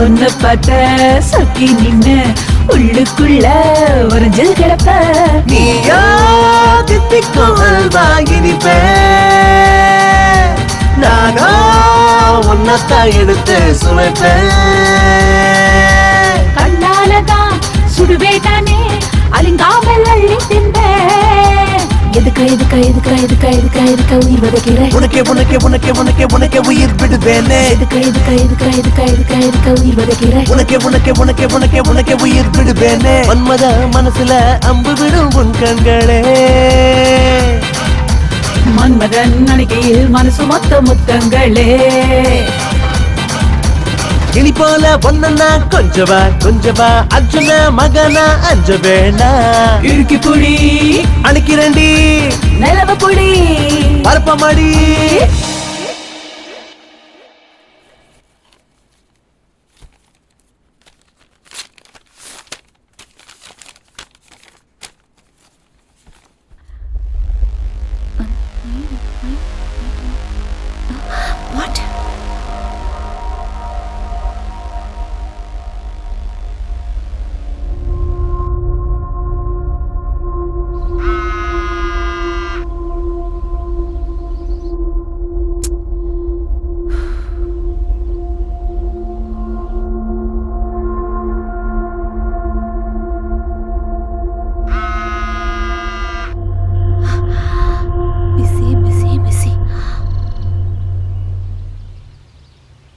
ஒன்னு பார்த்த சொக்கி நின்னு உள்ளுக்குள்ள ஒரு ஜில் கிடப்ப நீயோ தித்திக்கும் அல்வாயினிப்பே நானோ உன்னத்தான் எடுத்து சுமைப்பேன் கண்ணாலதான் சுடுவேட்டானே அலிங்காமல் அள்ளி தின்பேன் எதுக்கா எதுக்கா எதுக்கா எதுக்கா எதுக்கா எதுக்கா உயிர் வதைக்கிறேன் உனக்கே உனக்கே உனக்கே உனக்கே உனக்கே உயிர் விடுவேனே எதுக்கா எதுக்கா எதுக்கா எதுக்கா எதுக்கா எதுக்கா உயிர் வதைக்கிறேன் உனக்கே உனக்கே உனக்கே உனக்கே உனக்கே உயிர் விடுவேனே மன்மத மனசுல அம்பு விடும் உன் கண்களே மன்மதன் அணைக்கையில் மனசு மொத்த முத்தங்களே கிளி போல ஒன்னா கொஞ்சவா கொஞ்சவா அர்ஜுன மகனா அஞ்ச வேணா இறுக்கி புடி அணிக்கிறண்டி நிலவ புடி பரப்பமடி What?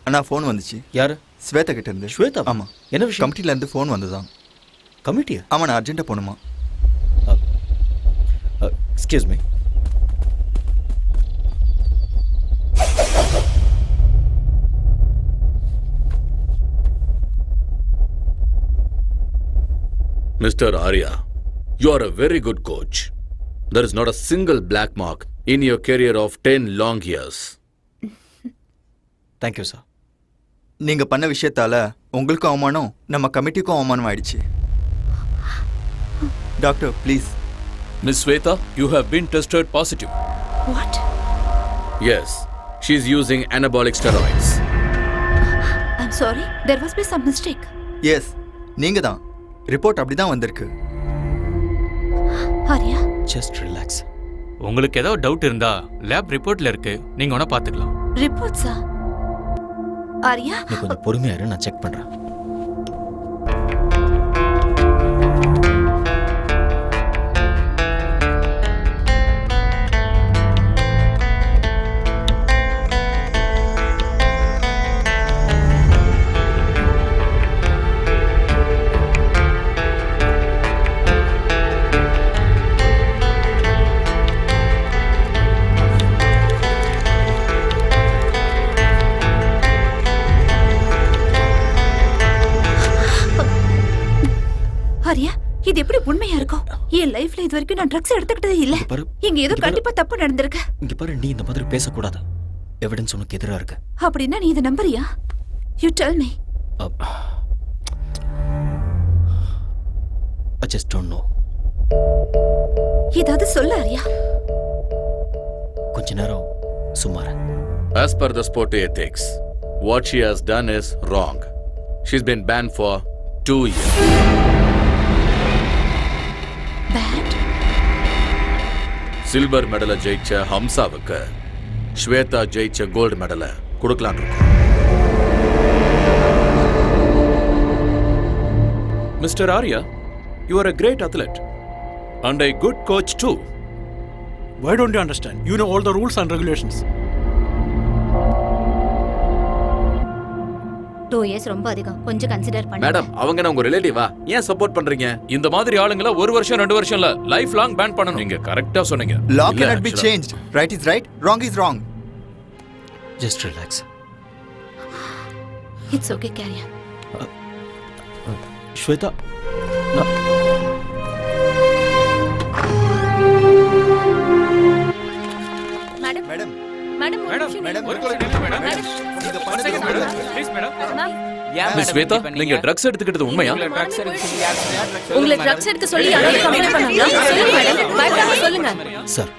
அண்ணா ஃபோன் வந்துச்சு. யாரு? ஸ்வேதா கிட்ட இருந்து. ஸ்வேதா? ஆமா. என்ன விஷயம்? கமிட்டில இருந்து ஃபோன் வந்ததான். கமிட்டியா? ஆமா, நான் அர்ஜென்ட்டா போணுமா. Excuse me. Mr. Arya, you are a very good coach. There is not a single black mark in your career of 10 long years. Thank you, sir. நீங்க பண்ண விஷயத்தால உங்களுக்கும் அவமானம், நம்ம கமிட்டிக்கும் அவமானம் ஆயிடுச்சு. Doctor, please. Miss Sweta, you have been tested positive. What? Yes, she is using anabolic steroids. I'm sorry, there must be some mistake. Yes, நீங்க தான். Report அப்படிதான் வந்திருக்கு. Arya, just relax. உங்களுக்கு ஏதோ டவுட் இருந்தா லேப் ரிப்போர்ட்ல இருக்கு, நீங்க வேணா பாத்துக்கலாம். ரிப்போர்ட்ஸா? ஆரியா, நீ கொஞ்சம் பொறுமையா இரு, நான் செக் பண்றேன். இது எப்படி உண்மையா இருக்கும்? என் லைஃப்ல இது வரைக்கும் நான் ட்ரக்ஸ் எடுத்துக்கிட்டதே இல்ல. இங்க ஏதோ கண்டிப்பா தப்பு நடந்திருக்கு. இங்க பாரு, நீ இந்த மாதிரி பேசக்கூடாது. எவிடன்ஸ் உனக்கு எதிரா இருக்கு. அப்படின்னா நீ இதை நம்புறியா? You tell me. I just don't know. ஏதாவது சொல்ல ஆரியா? கொஞ்ச நேரம் சும்மா இரு. As per the sport ethics, what she has done is wrong. She's been banned for 2 years. Banned? Silver மெடலை ஜெயிச்ச ஹம்சாவுக்கு ஸ்வேதா ஜெயிச்ச கோல்டு மெடலை கொடுக்கலான் இருக்கோம். Mr. Arya, you are a great athlete and a good coach too. Why don't you understand? You know all the rules and regulations. 2 years ரொம்ப அதிகம். கொஞ்சம் consider பண்ணுங்க. Madam, அவங்க உங்க ரிலேட்டிவா? ஏன் சப்போர்ட் பண்றீங்க? இந்த மாதிரி ஆளுங்கள 1 வருஷம் 2 வருஷம் இல்ல, லைஃப் லாங் பேன் பண்ணணும். நீங்க கரெக்ட்டா சொன்னீங்க. Law cannot be changed. Right is right, wrong is wrong. Just relax. It's okay, carry on. Shweta, madam madam madam madam ஒரு நிமிஷம் மேடம். நீங்க பண்ணது madam please madam. Miss Shweta, நீங்க ட்ரக்ஸ் எடுத்துக்கிட்டது உண்மையா? உங்களை ட்ரக்ஸ் எடுக்க சொல்லி யாராவது கம்ப்ளைண்ட் பண்ணாங்களா? சொல்லுங்க மேடம், பயப்படாம சொல்லுங்க. சார்,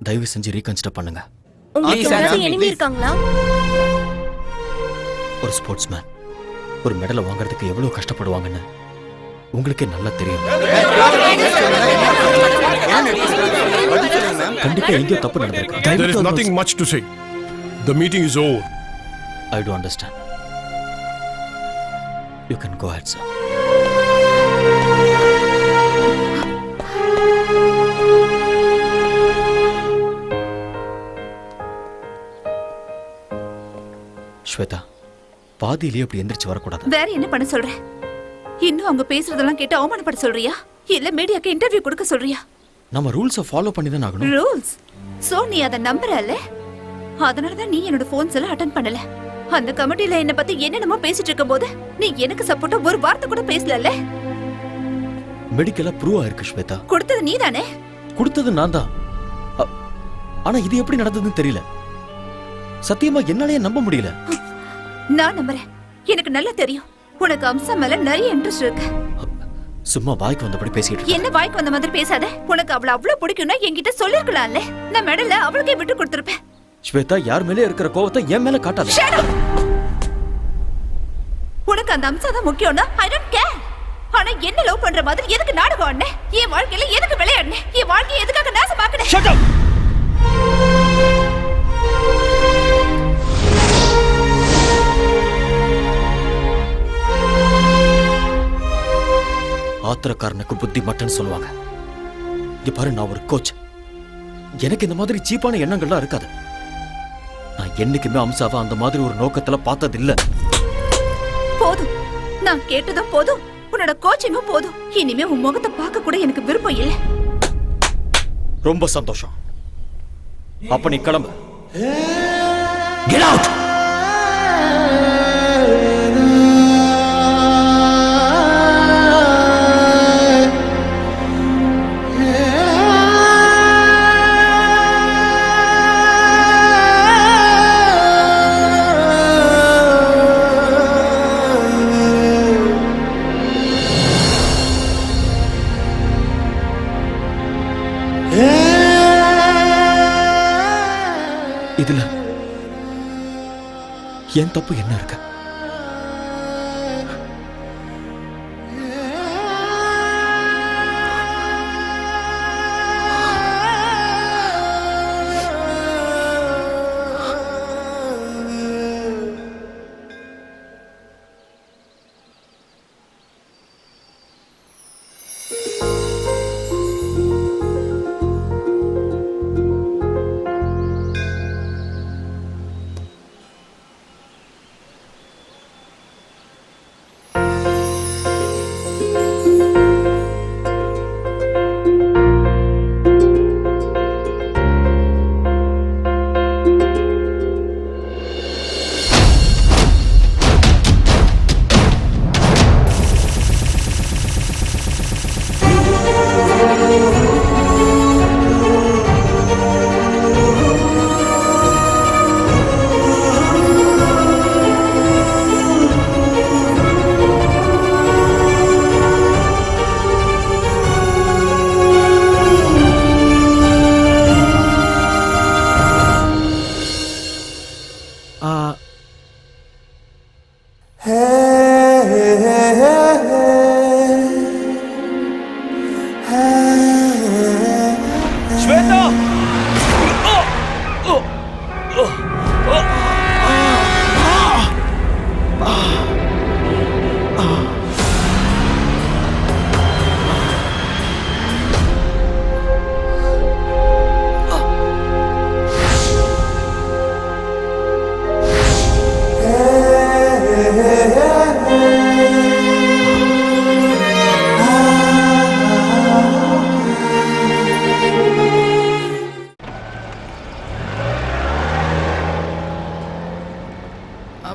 தயவு செஞ்சு ரீகன்சிடர் பண்ணுங்க. உங்களுக்கு யாராவது எனிமி இருக்காங்களா? ஒரு ஸ்போர்ட்ஸ்மேன் ஒரு மெடலை வாங்குறதுக்கு எவ்வளவு கஷ்டப்படுவாங்கன்னு உங்களுக்கே நல்லா தெரியும். கண்டிப்பா எங்கேயோ தப்பு நடந்திருக்கு. There is nothing much to say. The meeting is over. I do understand. You can go ahead, sir. Shweta, பாதியிலேயே அப்படி எந்திரிச்சு வரக்கூடாது. வேற என்ன பண்ண சொல்ற? இன்னும் அவங்க பேசுறதெல்லாம் கேட்டு அவமானப்பட சொல்றியா? இல்ல மீடியாக்கு இன்டர்வியூ கொடுக்க சொல்றியா? நம்ம ரூல்ஸை ஃபாலோ பண்ணி தான் ஆகணும். ரூல்ஸ்? சோ நீ அத நம்பறல? அதனால தான் நீ என்னோட போன்ஸ் எல்லாம் அட்டெண்ட் பண்ணல. அந்த கமிட்டில என்ன பத்தி என்னென்னமோ பேசிட்டு இருக்கும்போது நீ எனக்கு சப்போர்ட்டா ஒரு வார்த்தை கூட பேசலல. மெடிக்கலா ப்ரூவ் ஆயிருக்கு ஸ்வேதா. கொடுத்தது நீதானே? கொடுத்தது நான் தான். ஆனா இது எப்படி நடந்ததுன்னு தெரியல. சத்தியமா என்னாலயே நம்ப முடியல. நான் நம்புறேன். எனக்கு நல்லா தெரியும் உனக்கு அம்சா மேல நிறைய இன்ட்ரெஸ்ட் இருக்கு. சும்மா வாய்க்கு வந்தபடி பேசிட்டு என்ன வாய்க்கு வந்த மாதிரி பேசாத. உனக்கு அவளை அவ்வளவு பிடிக்கும்னா என்கிட்ட சொல்லிருக்கலாம்ல. நான் மெடல அவளுக்கே விட்டு கொடுத்திருப்பேன். ஸ்வேதா, யார் மேலே இருக்கிற கோவத்தை என் மேல காட்டாத. உனக்கு அந்த அம்சா தான் முக்கியம்னா ஐ டோன்ட் கேர். ஆனா என்ன லவ் பண்ற மாதிரி எதுக்கு நாடகம் ஆடுன? என் வாழ்க்கையில எதுக்கு விளையாடுன? என் வாழ்க்கையை எதுக்காக நாசமாக்குன? Shut up. ஆத்திரக்காரனுக்கு புத்தி மட்டும்னு சொல்லுவாங்க. இங்க பாரு, நான் ஒரு கோச். எனக்கு இந்த மாதிரி சீப்பான எண்ணங்கள்லாம் இருக்காது. நான் என்னைக்குமே அம்சாவை அந்த மாதிரி ஒரு நோக்கத்துல பார்த்தது இல்ல. போதும், நான் கேட்டதும் போதும். உன்னோட கோச்சிங்கும் போதும். இனிமே உன் முகத்தை பார்க்க கூட எனக்கு விருப்பம் இல்ல. ரொம்ப சந்தோஷம். அப்ப நீ கிளம்பு. Get out. இதுல என் தப்பு என்ன இருக்கு?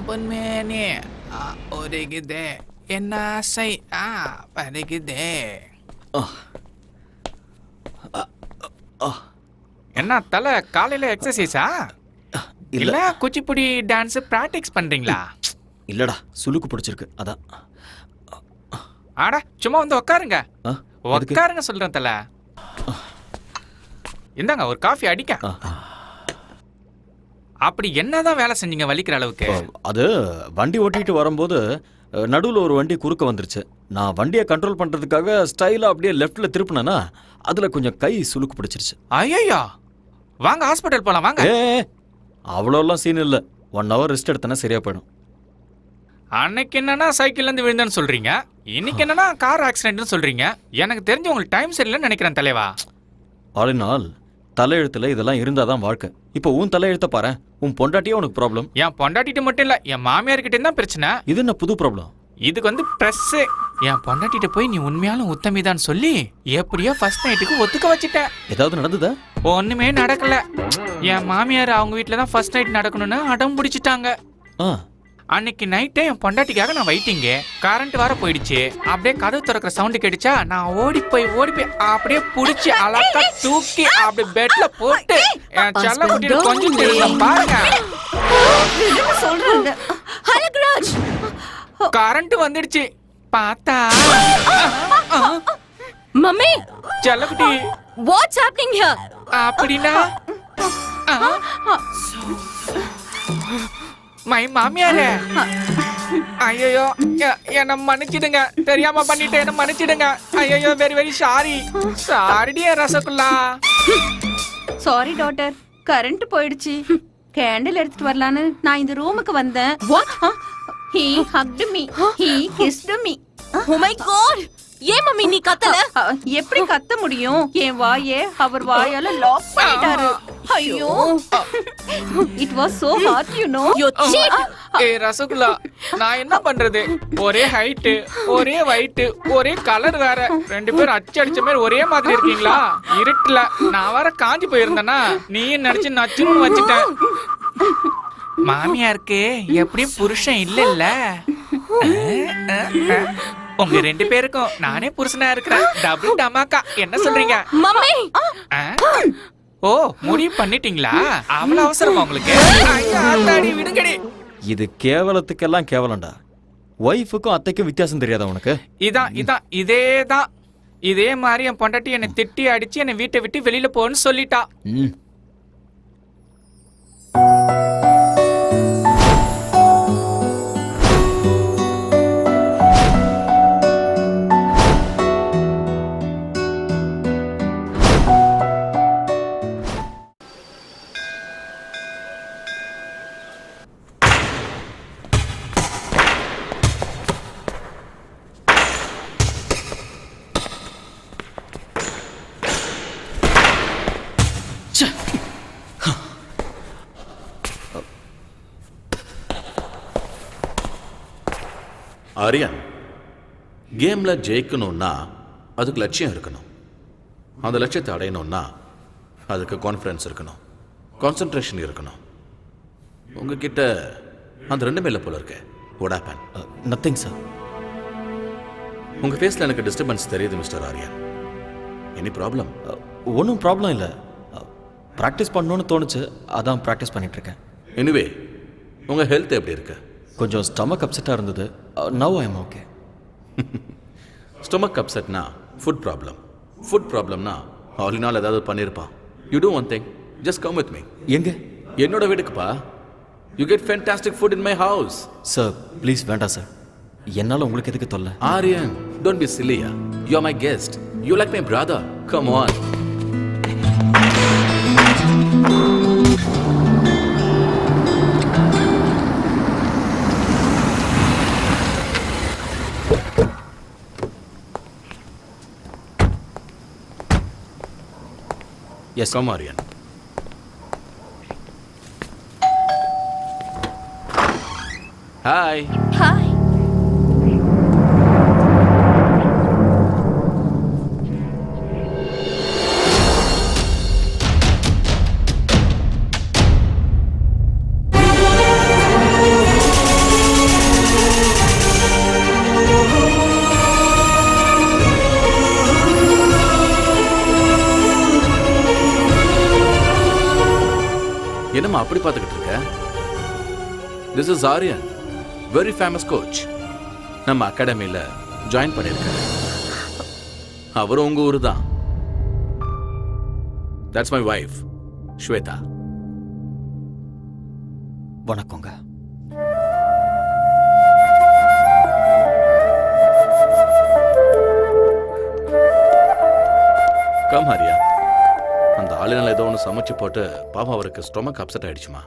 பொன்மேனே ஒருகுதே என்ன ஆசை பருகுதே. என்ன தலை காலையில எக்ஸசைஸா இல்ல குச்சிப்புடி டான்ஸ் பிராக்டிஸ் பண்றீங்களா? இல்லடா சுளுக்கு பிடிச்சிருக்கு அதான். ஆடா சும்மா வந்து உட்காருங்க. உட்காருங்க சொல்றேன் தலை. இந்தாங்க ஒரு காஃபி அடிக்க. அப்படி என்னதான் வேலை செஞ்சீங்க வலிக்கிற அளவுக்கு? அது வண்டி ஓட்டிட்டு வரும்போது நடுவில் ஒரு வண்டி குறுக்க வந்துருச்சு. நான் வண்டியை கண்ட்ரோல் பண்றதுக்காக ஸ்டைலா அப்படியே லெஃப்ட்ல திருப்பினேன்னா அதுல கொஞ்சம் கை சுளுக்கு பிடிச்சிருச்சு. ஐயோ வாங்க ஹாஸ்பிட்டல் போலாம் வாங்க. அவ்வளோலாம் சீன் இல்லை. 1 hour ரெஸ்ட் எடுத்தனா சரியா போயிடும். அன்னைக்கு என்னன்னா சைக்கிள்ல இருந்து விழுந்தேன்னு சொல்றீங்க, இன்னைக்கு என்னன்னா கார் ஆக்சிடென்ட்னு சொல்றீங்க. எனக்கு தெரிஞ்சு உங்களுக்கு டைம் சரியில்லைன்னு நினைக்கிறேன் தலைவா. ஆல் இன் ஆல் தலையெழுத்துல இதெல்லாம் இருந்தாதான் வாழ்க்கை. இப்போ உன் தலையெழுத்த பாரு. உன் பொண்டாட்டியே உனக்கு ப்ராப்ளம். என் பொண்டாட்டிட்டு மட்டும் இல்ல, என் மாமியார்கிட்ட தான் பிரச்சனை. இது என்ன புது ப்ராப்ளம்? இதுக்கு வந்து பிரஸ். என் பொண்டாட்டிட்ட போய் நீ உண்மையாலும் உத்தமிதான் சொல்லி எப்படியோ ஃபர்ஸ்ட் நைட்டுக்கு ஒத்துக்க வச்சுட்டேன். ஏதாவது நடந்ததா? ஒண்ணுமே நடக்கல. என் மாமியார் அவங்க வீட்டுல தான் ஃபர்ஸ்ட் நைட் நடக்கணும்னு அடம் பிடிச்சிட்டாங்க. அன்னைக்கு நைட்டே என் பொண்டாட்டிக்காக நான் வெயிட்டிங்க. கரண்ட் வர போயிடுச்சு. அப்படியே கதவு திறக்கிற சவுண்டு கேட்டுச்சா, நான் ஓடி போய் அப்படியே புடிச்சு அழகா தூக்கி அப்படியே பெட்ல போட்டு என் செல்ல குட்டியில கொஞ்சம் தெரியும் பாருங்க. சொல்றாங்க கரண்ட் வந்துடுச்சு. பார்த்தா மம்மி செல்லக்குட்டி வாட்ஸ் ஹேப்பனிங் ஹியர்? அப்படினா மை மாமியாரே, ஐயோ என்ன மன்னிச்சிடுங்க, தெரியாம பண்ணிட்டு என்ன மன்னிச்சிடுங்க. ஐயோ வெரி வெரி சாரி. சாரிடியே ரசகுல்லா. சாரி டாட்டர், கரண்ட் போயிடுச்சு. கேண்டில் எடுத்துட்டு வரலான்னு நான் இந்த ரூமுக்கு வந்தேன். He hugged me. He kissed me. Oh my god! ஏன் மம்மி நீ கத்தல? எப்படி கத்த முடியும்? என் வாயே அவர் வாயால லாக் பண்ணிட்டாரு. ஐயோ, it was so hard, you know. You cheat. Rasgulla, நான் என்ன பண்றது? ஒரே ஹைட், ஒரே weight, ஒரே கலர் வேற. ரெண்டு பேரும் அடிச்ச மாதிரி ஒரே மாதிரி இருக்கீங்களா? இருட்டுல நான் வர காஞ்சி போயிருந்தேனா நீ நினைச்சு நச்சுன்னு வச்சுட்டேன். மாமியாருக்கு எப்படியும் புருஷன் இல்ல. உங்க ரெண்டு பேருக்கும் நானே புருஷனா இருக்கிறேன். டபுள் டமாக்கா. என்ன சொல்றீங்க மம்மி? ஓ முடிவு பண்ணிட்டீங்களா? அவ்வளவு அவசரமா உங்களுக்கு? விடுங்கடி. இது கேவலத்துக்கெல்லாம் கேவலம்டா. ஒய்ஃபுக்கும் அத்தைக்கும் வித்தியாசம் தெரியாதா உனக்கு? இதேதான். இதே மாதிரி என் பொண்டாட்டி என்னை திட்டி அடிச்சு என்னை வீட்டை விட்டு வெளியில போன்னு சொல்லிட்டா. ஆரியன், கேம்ல ஜெயிக்கணும்னா அதுக்கு லட்சியம் இருக்கணும். அந்த லட்சியத்தை அடையணும்னா அதுக்கு கான்ஃபிடன்ஸ் இருக்கணும், கான்சென்ட்ரேஷன் இருக்கணும். உங்ககிட்ட அந்த ரெண்டுமே இல்லை போல இருக்கு. What happen? Nothing sir. உங்க ஃபேஸ்ல எனக்கு டிஸ்டர்பன்ஸ் தெரியுது மிஸ்டர் ஆரியன். Any problem? ஒன்றும் ப்ராப்ளம் இல்லை. ப்ராக்டிஸ் பண்ணணும்னு தோணுச்சு, அதான் ப்ராக்டிஸ் பண்ணிட்டு இருக்கேன். எனிவே உங்க ஹெல்த் எப்படி இருக்கு? கொஞ்சம் ஸ்டமக் அப்செட்டாக இருந்தது. Now I am okay. Stomach அப்செட்னா ஃபுட் ப்ராப்ளம். ஃபுட் ப்ராப்ளம்னா ஆல் இன் ஆல் ஏதாவது பண்ணியிருப்பான். You do one thing, just come with me. எங்க? என்னோட வீட்டுக்குப்பா. You get fantastic food in my house. Sir please வேண்டாம் சார். என்னால் உங்களுக்கு எதுக்கு தொல்லை? ஆரியன், டோன்ட் பி சில்லியா. You are my guest. You like my brother. Come on. Yes, come Aryan. Hi. Hi. என்னம்மா அப்படி பார்த்துக்கிட்டு இருக்க? This is Aryan, very famous coach. நம்ம அகாடமியில் ஜாயின் பண்ணியிருக்காரு. அவரும் உங்க ஊரு தான். That's my wife Shweta. வணக்கங்க. கம் ஹரியா. அந்த ஆளுநர் ஏதோ ஒன்று சமைச்சு போட்டு பாப்பா அவருக்கு ஸ்டொமக் அப்செட் ஆயிடுச்சுமா.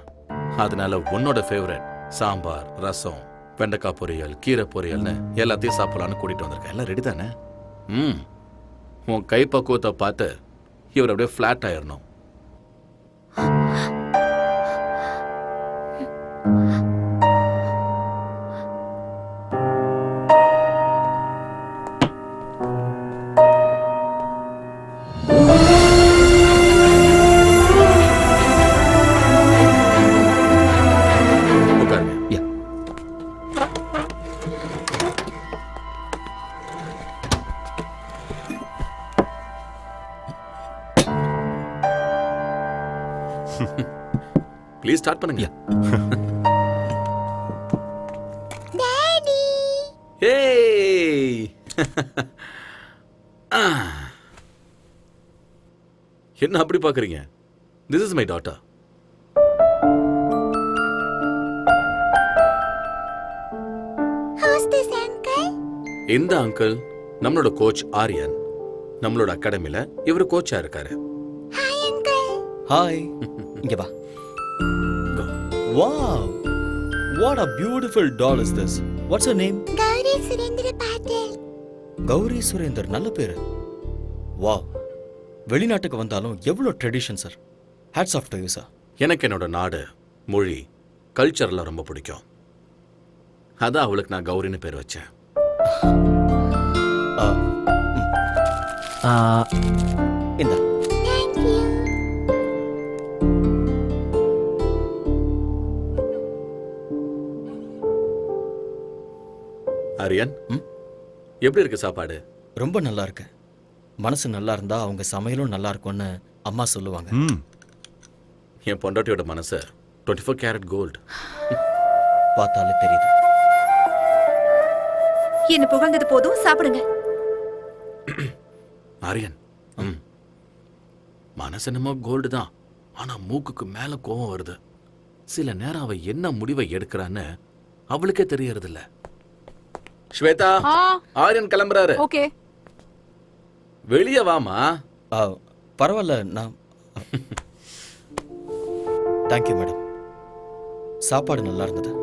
அதனால உன்னோட ஃபேவரட் சாம்பார், ரசம், வெண்டைக்காய் பொரியல், கீரை பொரியல்னு எல்லாத்தையும் சாப்பிடலான்னு கூட்டிட்டு வந்திருக்கேன். எல்லாம் ரெடி தானே? உன் கை பக்குவத்தை பார்த்து இவர் அப்படியே ஃப்ளாட் ஆயிடணும். ப்ளீஸ் ஸ்டார்ட் பண்ணுங்க. டாடி ஏய் என்ன அப்படி பாக்குறீங்க? This is my daughter. Who's this uncle? இந்த அங்கிள் நம்மளோட கோச் ஆரியன். நம்மளோட அகாடமில இவர் கோச்சா இருக்காரு. Hi uncle. ஹாய். இங்க வா. Wow! What a beautiful doll is this? What's her name? Gowri Surendra பாட்டில். கௌரி சுரேந்தர், நல்ல பேரு. வாவ். வெளிநாட்டுக்கு வந்தாலும் எவ்வளவு tradition sir. Hats off to you sir. எனக்கு என்னோட நாடு, மொழி, கல்ச்சர்லாம் ரொம்ப பிடிக்கும். அதான் அவளுக்கு நான் கௌரின்னு பேர் வச்சேன். இந்த ஆரியன், எப்படி இருக்கு சாப்பாடு? ரொம்ப நல்லா இருக்கு. மனசு நல்லா இருந்தா அவங்க சமையலும் நல்லா இருக்கும்னு அம்மா சொல்லுவாங்க. என் பொண்டாட்டியோட மனசு 24 கேரட் கோல்டு. பார்த்தாலே தெரியுது. என்ன புகழ்ந்தது போதும், சாப்பிடுங்க. ஆரியன், மனசு என்னமோ கோல்டு தான், ஆனா மூக்குக்கு மேல கோவம் வருது. சில நேரம் அவ என்ன முடிவை எடுக்கிறான்னு அவளுக்கே தெரியறது இல்ல. ஸ்வேதா, ஆரியன் கிளம்புறாரு. ஓகே. வெளியே வாமா. பரவாயில்ல, நான் தேங்க்யூ மேடம். சாப்பாடு நல்லா இருந்தது.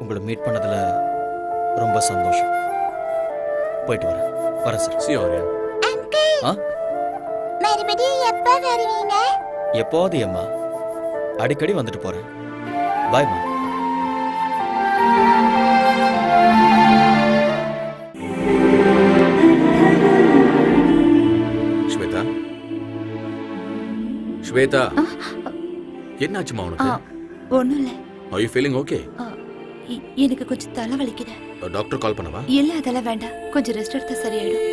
உங்களை மீட் பண்ணதுல ரொம்ப சந்தோஷம். போயிட்டு வரேன் சார். சி ஆரியன். மறுபடியும் எப்ப வருவீங்க? எப்போது அம்மா, அடிக்கடி வந்துட்டு போறேன். பாய்மா. ஸ்வேதா, ஸ்வேதா, என்னாச்சுமா உனக்கு? ஒண்ணும் இல்ல. Are you feeling okay? எனக்கு கொஞ்சம் தலை வலிக்குது. டாக்டர் கால் பண்ணவா? இல்ல, அதெல்லாம் வேண்டாம். கொஞ்சம் ரெஸ்ட் எடுத்தா சரியாயிடும்.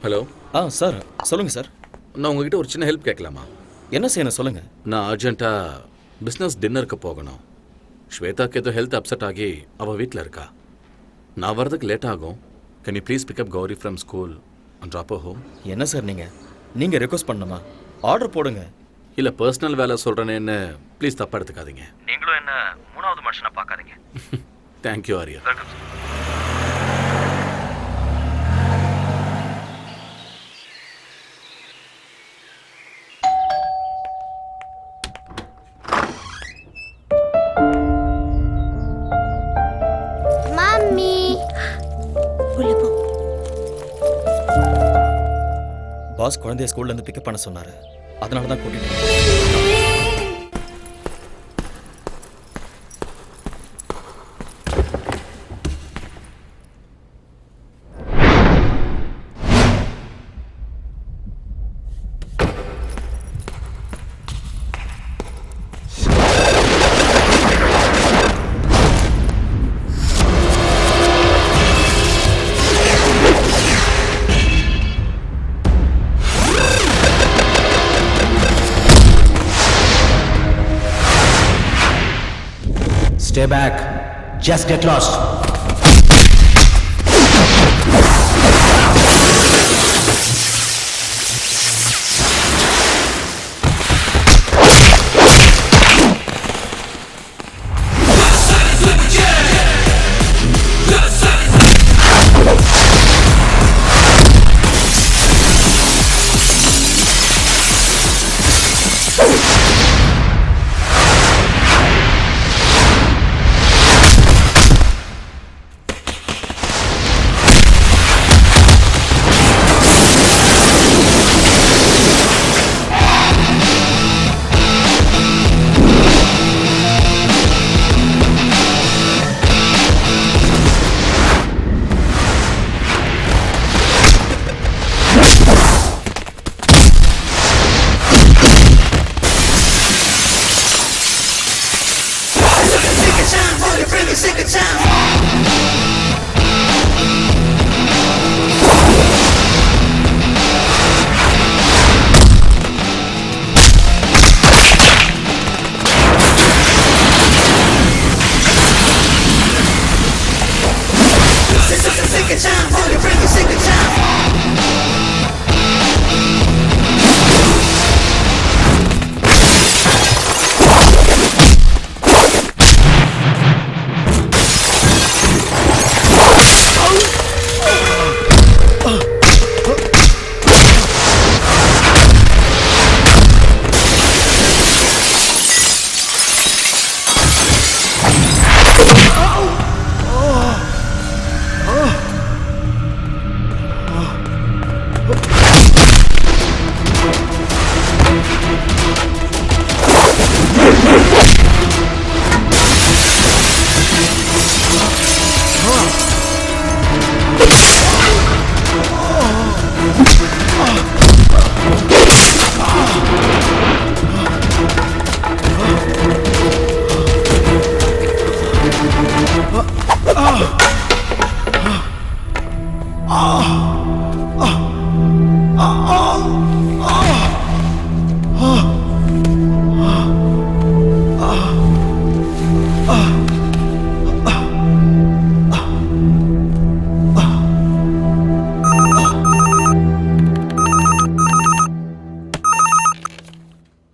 ஹலோ. சார் சொல்லுங்க சார். நான் உங்ககிட்ட ஒரு சின்ன ஹெல்ப் கேட்கலாமா? என்ன செய்யணும் சொல்லுங்க. நான் அர்ஜென்ட்டா பிஸ்னஸ் டின்னருக்கு போகணும். ஸ்வேதாக்கு ஏதோ ஹெல்த் அப்செட் ஆகி அவள் வீட்டில் இருக்கா. நான் வரதுக்கு லேட் ஆகும். Can you please pick up Gauri from school and drop her home? என்ன சார் நீங்கள் ரெக்வஸ்ட் பண்ணணுமா? ஆர்டர் போடுங்க. இல்லை, பர்சனல் வேலை சொல்கிறேன்னு ப்ளீஸ் தப்பாக எடுத்துக்காதீங்க. நீங்களும் என்ன மூணாவது மனுஷனை பார்க்காதீங்க. தேங்க்யூ ஆரியா. பாஸ் குழந்தைய ஸ்கூல்ல இருந்து பிக்கப் பண்ண சொன்னாரு. அதனால தான் கூட்டிட்டு Stay back. Just get lost.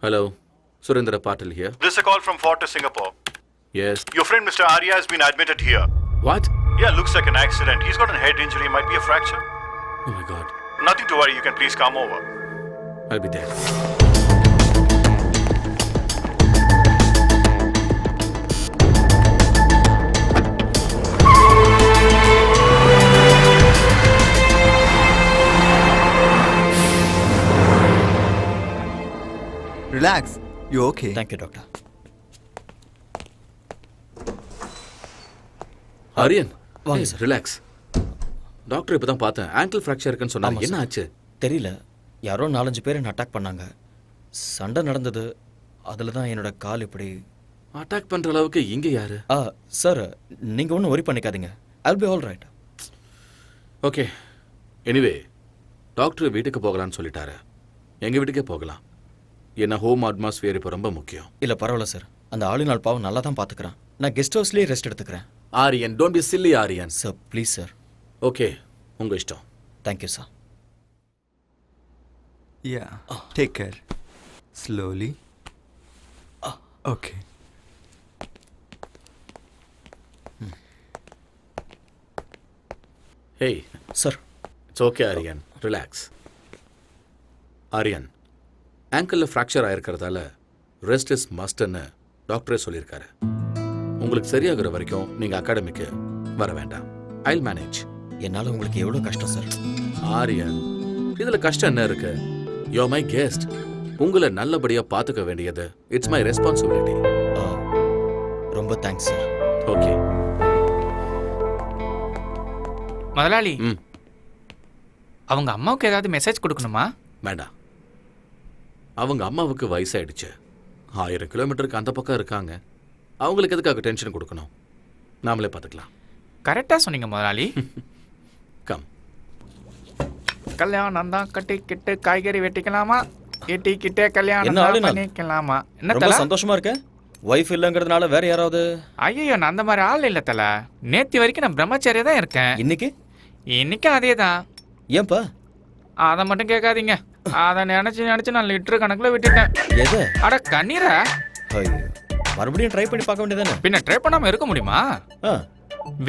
Hello, Surendra Patil here. This is a call from Fortis, Singapore. Yes. Your friend Mr. Arya has been admitted here. What? Yeah, looks like an accident. He's got a head injury, might be a fracture. Oh my God. Nothing to worry, you can please come over. I'll be there. Relax. You okay? Thank you, doctor. Aryan வாங்க sir. Relax. Doctor இப்போ தான் பார்த்தேன். Angle fracture இருக்குன்னு சொன்னாங்க. என்ன ஆச்சு? தெரியல. யாரோ 4-5 பேர் என்ன அட்டாக் பண்ணாங்க. சண்டை நடந்தது. அதில் தான் என்னோட கால் இப்படி. அட்டாக் பண்ணுற அளவுக்கு இங்கே யாரு? சார் நீங்கள் ஒன்றும் ஒரி பண்ணிக்காதீங்க. I'll be all right. Okay. Anyway doctor வீட்டுக்கு போகலான்னு சொல்லிட்டாரு. எங்கள் வீட்டுக்கே போகலாம். என்ன ஹோம் அட்மாஸ்பியர் இப்போ ரொம்ப முக்கியம். இல்லை பரவாயில்ல சார். அந்த ஆளுநாள் பாவம் நல்லா தான் பார்த்துக்கிறேன். நான் கெஸ்ட் ஹவுஸ்லேயே ரெஸ்ட் எடுத்துக்கிறேன். Aryan, don't B chilli Aryan. Sir please sir. Okay, உங்கள் இஷ்டம். Thank you sir. Yeah. Take care. Slowly. Okay. Hey. Sir. It's okay, Aryan. Relax. Aryan, ஆங்கிளில் ஃப்ராக்சர் ஆயிருக்கிறதால ரெஸ்ட் இஸ் மஸ்ட்னு டாக்டரே சொல்லியிருக்காரு. உங்களுக்கு சரியாகிற வரைக்கும் நீங்கள் அகாடமிக்கு வர வேண்டாம். ஐல் மேனேஜ். என்னால் உங்களுக்கு எவ்வளோ கஷ்டம் சார். ஆரியன், இதில் கஷ்டம் என்ன இருக்கு? You my guest. உங்களை நல்லபடியாக பார்த்துக்க வேண்டியது இட்ஸ் மை ரெஸ்பான்சிபிலிட்டி. ரொம்ப தேங்க்ஸ் சார். ஓகே முதலாளி, அவங்க அம்மாவுக்கு ஏதாவது மெசேஜ் கொடுக்கணுமா? வேண்டாம். அவங்க அம்மாவுக்கு வயசாயிடுச்சு. 1000 கிலோமீட்டருக்கு அந்த பக்கம் இருக்காங்க. அவங்களுக்கு எதுக்காக டென்ஷன் கொடுக்கணும்? நாமளே பார்த்துக்கலாம். கரெக்டாக சொன்னீங்க முதலாளி. கம். கல்யாணம் தான் கட்டிக்கிட்டு காய்கறி வெட்டிக்கலாமா? வெட்டிக்கிட்டே கல்யாணம் பண்ணிக்கலாமா? என்ன ரொம்ப சந்தோஷமா இருக்க? ஒய்ஃப் இல்லைங்கிறதுனால வேற யாராவது? ஐயோ, நான் அந்த மாதிரி ஆள் இல்ல தல. நேத்து வரைக்கும் நான் பிரம்மச்சாரியா தான் இருக்கேன். இன்னைக்கும் அதே தான். ஏன்பா? அதை மட்டும் கேட்காதீங்க. அதை நினைச்சு நான் லிட்டர் கணக்குல விட்டுட்டேன். எது? அட கண்ணீரா? மறுபடியும் ட்ரை பண்ணி பார்க்க வேண்டியதானே? பின்ன ட்ரை பண்ணாம இருக்க முடியுமா?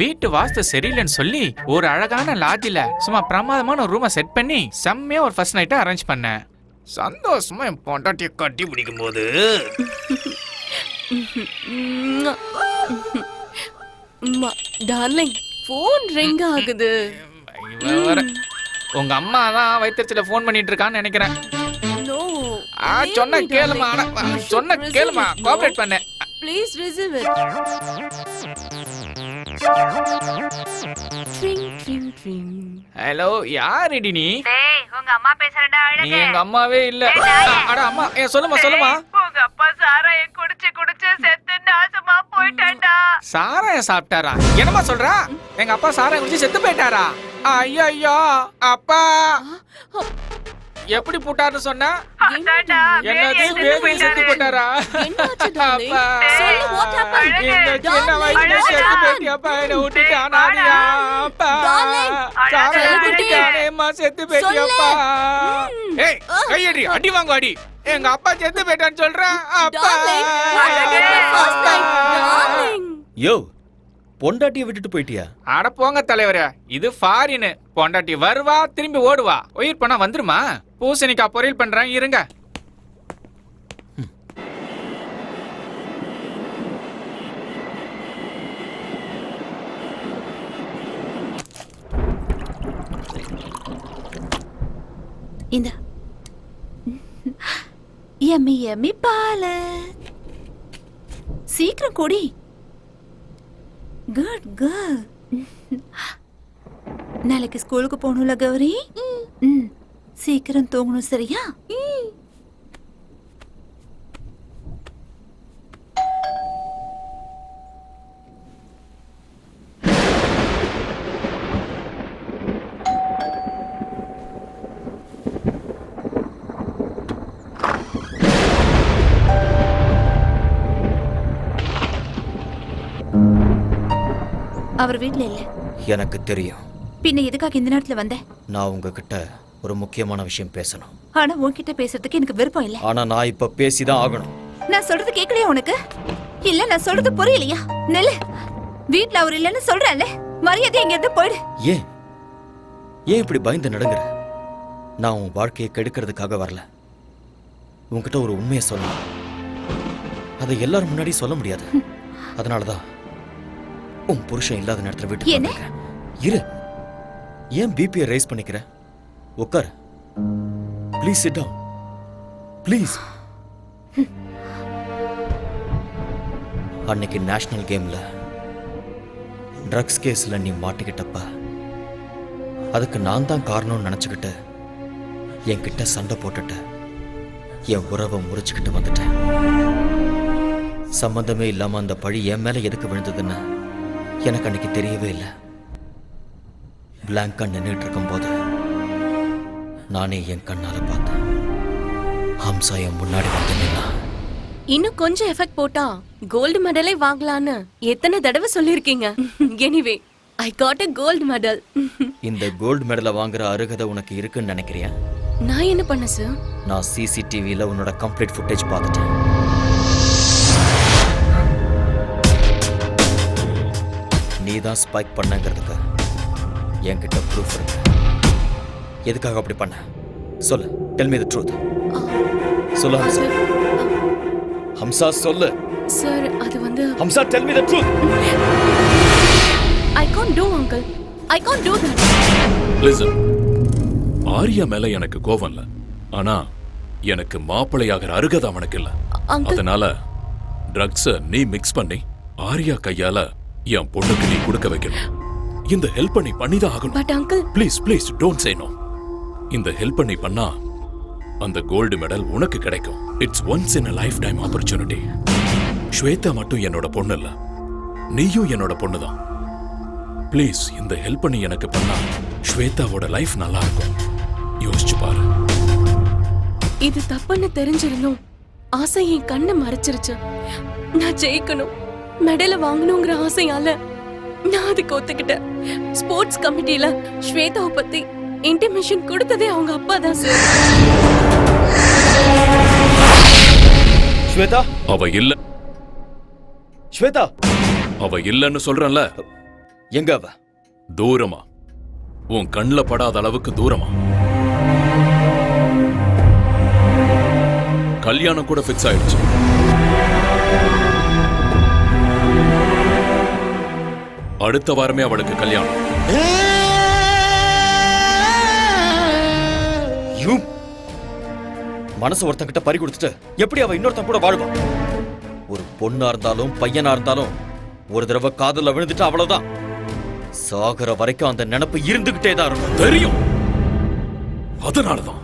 வீட்டு வாஸ்து சரியில்லைன்னு சொல்லி ஒரு அழகான லாட்ஜில சும்மா பிரமாதமான ரூமை செட் பண்ணி செம்மையா ஒரு ஃபர்ஸ்ட் நைட்டை அரேஞ்ச் பண்ணேன். சந்தோஷமா என் பொண்டாட்டியை கட்டி பிடிக்கும் போது டார்லிங், போன் ரிங் ஆகுது. உங்க அம்மா தான் வைத்தியத்துல போன் பண்ணிட்டு இருக்கான்னு நினைக்கிறேன். சொன்ன கேளுமா, சொன்ன கேளுமா, கோஆபரேட் பண்ணு. Please receive it. ஹலோ, யாருடி நீ? டேய், உங்க அம்மா பேசுறடா. நீ எங்க அம்மாவே இல்ல. அட அம்மா, சொல்லுமா. உங்க அப்பா சாராயம் குடிச்சு செத்து நாசமா போயிட்டான்டா. சாராயம் சாப்பிட்டாரா? என்னமா சொல்றா? எங்க அப்பா சாராயம் குடிச்சு செத்து போயிட்டாரா? ஐயோ, அப்பா எப்படி போட்டாருன்னு சொன்னா? என்னது பேபி செத்து போட்டாரா? அப்பா, இந்த சின்ன வயசுல செத்து போயிட்டியாப்பா, என்னை விட்டுட்டு அனாதையா? அப்பா, சாராயம் குடிக்கானேம்மா செத்து போயிட்டியாப்பா. ஏய், கையடி, அடி வாங்க அடி. எங்க அப்பா செத்து போயிட்டான்னு சொல்றேன். அப்பா, யோ, பொண்டாட்டியை விட்டுட்டு போயிட்டியா? அட போங்க தலைவரே, இது ஃபாரின். பொண்டாட்டி வருவா, திரும்பி ஓடுவா. உயிர் பண்ணா வந்துருமா? பூசணிக்கா பொரியல் பண்றேன், இருங்க. இந்த யம்மி யம்மி பால் சீக்கிரம் குடி. Good good. நாளைக்கு ஸ்கூலுக்கு போகணும்ல கௌரி? சீக்கிரம் தூங்கணும், சரியா? அவர் வீட்ல இல்ல. எனக்கு தெரியும். பின்ன எதுக்காக இந்த நேரத்துல வந்த? நான் உங்ககிட்ட ஒரு முக்கியமான விஷயம் பேசணும். ஆனா உன்கிட்ட பேசுறதுக்கு எனக்கு விருப்பம் இல்ல. ஆனா நான் இப்ப பேசிதான் ஆகணும். நான் சொல்றது கேட்கலையா உனக்கு? இல்ல நான் சொல்றது புரியலையா? நெல்ல, வீட்ல அவர் இல்லன்னு சொல்றேன்ல, மரியாதை எங்க இருந்து போயிடு. ஏன் இப்படி பயந்து நடுங்குற? நான் உன் வாழ்க்கையை கெடுக்கிறதுக்காக வரல. உன்கிட்ட ஒரு உண்மையை சொல்லணும். அதை எல்லாரும் முன்னாடி சொல்ல முடியாது. அதனாலதான் உன் புருஷன் இல்லாத நேரத்துல வீட்டுக்கு வந்திருக்கேன். இரு, ஏன் பிபியை ரைஸ் பண்ணிக்கிற? உட்கார். Please sit down. ப்ளீஸ். அன்னைக்கு நேஷனல் கேம்ல ட்ரக்ஸ் கேஸ்ல நீ மாட்டிக்கிட்டப்ப அதுக்கு நான் தான் காரணம்னு நினைச்சுக்கிட்டு என்கிட்ட சண்டை போட்டுட்டு என் உறவை முறிச்சுக்கிட்டு வந்துட்டேன். சம்பந்தமே இல்லாம அந்த பழி என் மேல எதுக்கு விழுந்ததுன்னு எனக்கு அன்னைக்கு தெரியவே இல்லை. பிளாங்கா நின்றுட்டு இருக்கும் போது நானே என் கண்ணால பார்த்தேன். ஹம்சா என் முன்னாடி வந்து நின்னா. இன்னும் கொஞ்சம் எஃபெக்ட் போட்டா கோல்டு மெடலே வாங்கலான்னு எத்தனை தடவை சொல்லிருக்கீங்க. Anyway, I got a gold medal. இந்த கோல்டு மெடலை வாங்குற அருகதை உனக்கு இருக்குன்னு நினைக்கிறியா? நான் என்ன பண்ண சார்? நான் சிசிடிவில உன்னோட கம்ப்ளீட் ஃபுட்டேஜ் பார்த்துட்டேன். நீ தான் ஸ்பைக் பண்ணங்கிறதுக்கு என்கிட்ட ப்ரூஃப் இருக்கு. எதுக்காக அப்படி பண்ண? சொல்லு. Tell me the truth. சொல்லு ஹம்சா. ஹம்சா சொல்லு. சார், அது வந்து Hamsa, tell me the truth. I can't do, uncle. I can't do that. Listen, Aarya மேல எனக்கு கோவம் இல்ல. ஆனா எனக்கு மாப்பிளையாகிற அருகதை அவனுக்கு இல்ல. அதனால ட்ரக்ஸ நீ மிக்ஸ் பண்ணி ஆரியா கையால என் பொண்ணுக்கு நீ கொடுக்க வைக்கணும். இந்த ஹெல்ப் பண்ணி பண்ணிதான் ஆகணும். But uncle, please don't say no. இந்த ஹெல்ப் பண்ணி பண்ணா அந்த கோல்டு மெடல் உனக்கு கிடைக்கும். It's once in a lifetime opportunity. Shweta மட்டும் என்னோட பொண்ணு இல்ல, நீயும் என்னோட பொண்ணுதான். ப்ளீஸ் இந்த ஹெல்ப் பண்ணி எனக்கு பண்ணா ஸ்வேதாவோட லைஃப் நல்லா இருக்கும். யோசிச்சு பாரு. இது தப்புன்னு தெரிஞ்சிருந்தோம் ஆசை என் கண்ணை மறைச்சிருச்சு. நான் ஜெயிக்கணும், மெடலை வாங்கணுங்கிற ஆசையால நான் அதுக்கு ஒத்துக்கிட்டேன். ஸ்போர்ட்ஸ் கமிட்டில ஸ்வேதாவை பத்தி இன்டிமேஷன் கொடுத்ததே அவங்க அப்பா தான் சார். ஸ்வேதா, அவ இல்ல. ஸ்வேதா, அவ இல்லன்னு சொல்றேன்ல. எங்க அவ? தூரமா, உன் கண்ணுல படாத அளவுக்கு தூரமா. கல்யாணம் கூட ஃபிக்ஸ் ஆயிடுச்சு. அடுத்த வாரமே அவளுக்கு கல்யாணம். மனசு ஒருத்தங்கிட்ட பறி கொடுத்துட்டு எப்படி அவ இன்னொருத்தன் கூட வாழ்வா? ஒரு பொண்ணா இருந்தாலும் பையனா இருந்தாலும் ஒரு தடவை காதல விழுந்துட்டு அவ்வளவுதான். சாகர வரைக்கும் அந்த நினைப்பு இருந்துகிட்டே தான் இருக்கும். தெரியும். அதனாலதான்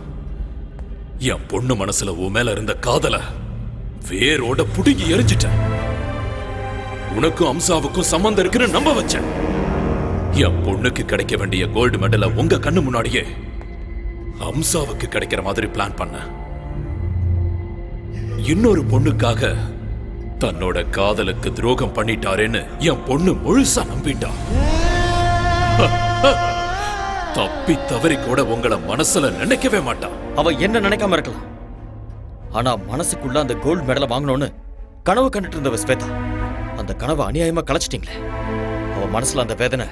என் பொண்ணு மனசுல உன் மேல இருந்த காதல வேரோட புடுங்கி எரிஞ்சிட்டேன். உனக்கும் அம்சாவுக்கும் சம்பந்தம் இருக்குன்னு நம்ப வச்சேன். என் பொண்ணுக்கு கிடைக்க வேண்டிய கோல்டு மெடலை உங்க கண்ணு முன்னாடியே அம்சாவுக்கு கிடைக்கிற மாதிரி பிளான் பண்ண. இன்னொரு பொண்ணுக்காக தன்னோட காதலுக்கு துரோகம் பண்ணிட்டாரேன்னு என் பொண்ணு முழுசா நம்பிட்டா. தப்பி தவறி கூட உங்களை மனசுல நினைக்கவே மாட்டா. அவ என்ன நினைக்காம இருக்கலாம், ஆனா மனசுக்குள்ள அந்த கோல்டு மெடலை வாங்கணும்னு கனவு கண்டுட்டு இருந்தவ ஸ்வேதா. அந்த கனவை அநியாயமா கலைச்சிட்டீங்களே. அவ மனசுல அந்த வேதனை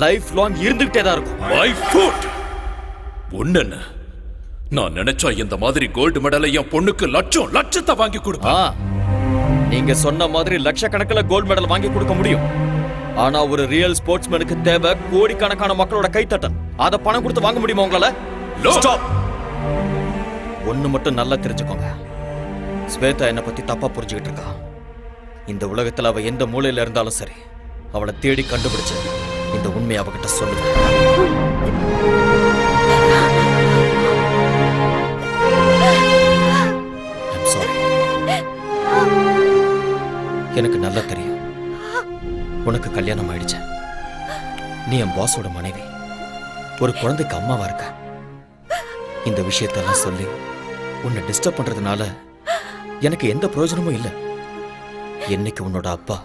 லைஃப் லாங் இருந்துகிட்டே தான் இருக்கும். My foot. ஒண்ணு, நான் நினைச்சா இந்த மாதிரி கோல்டு மெடலை என் பொண்ணுக்கு லட்சத்தை வாங்கி கொடுப்பேன். நீங்க சொன்ன மாதிரி லட்சக்கணக்கில் கோல்டு மெடல் வாங்கி கொடுக்க முடியும். ஆனா ஒரு ரியல் ஸ்போர்ட்ஸ்மேனுக்கு தேவை கோடிக்கணக்கான மக்களோட கைத்தட்டல். அத பணம் கொடுத்து வாங்க முடியுமா உங்களால? ஸ்டாப். ஒண்ணு மட்டும் நல்லா தெரிஞ்சுக்கோங்க, ஸ்வேதா என்னை பத்தி தப்பா புரிஞ்சுக்கிட்டு இருக்கா. இந்த உலகத்துல அவ எந்த மூலையில இருந்தாலும் சரி, அவளை தேடி கண்டுபிடிச்சு இந்த உண்மையை அவகிட்ட சொல்லுவேன். I'm sorry. எனக்கு நல்லா தெரியும் உனக்கு கல்யாணம் ஆயிடுச்சு. நீ என் பாஸோட மனைவி, ஒரு குழந்தைக்கு அம்மாவா இருக்க. இந்த விஷயத்தெல்லாம் சொல்லி உன்னை டிஸ்டர்ப் பண்றதுனால எனக்கு எந்த பிரயோஜனமும் இல்லை. என்னைக்கு உன்னோட அப்பா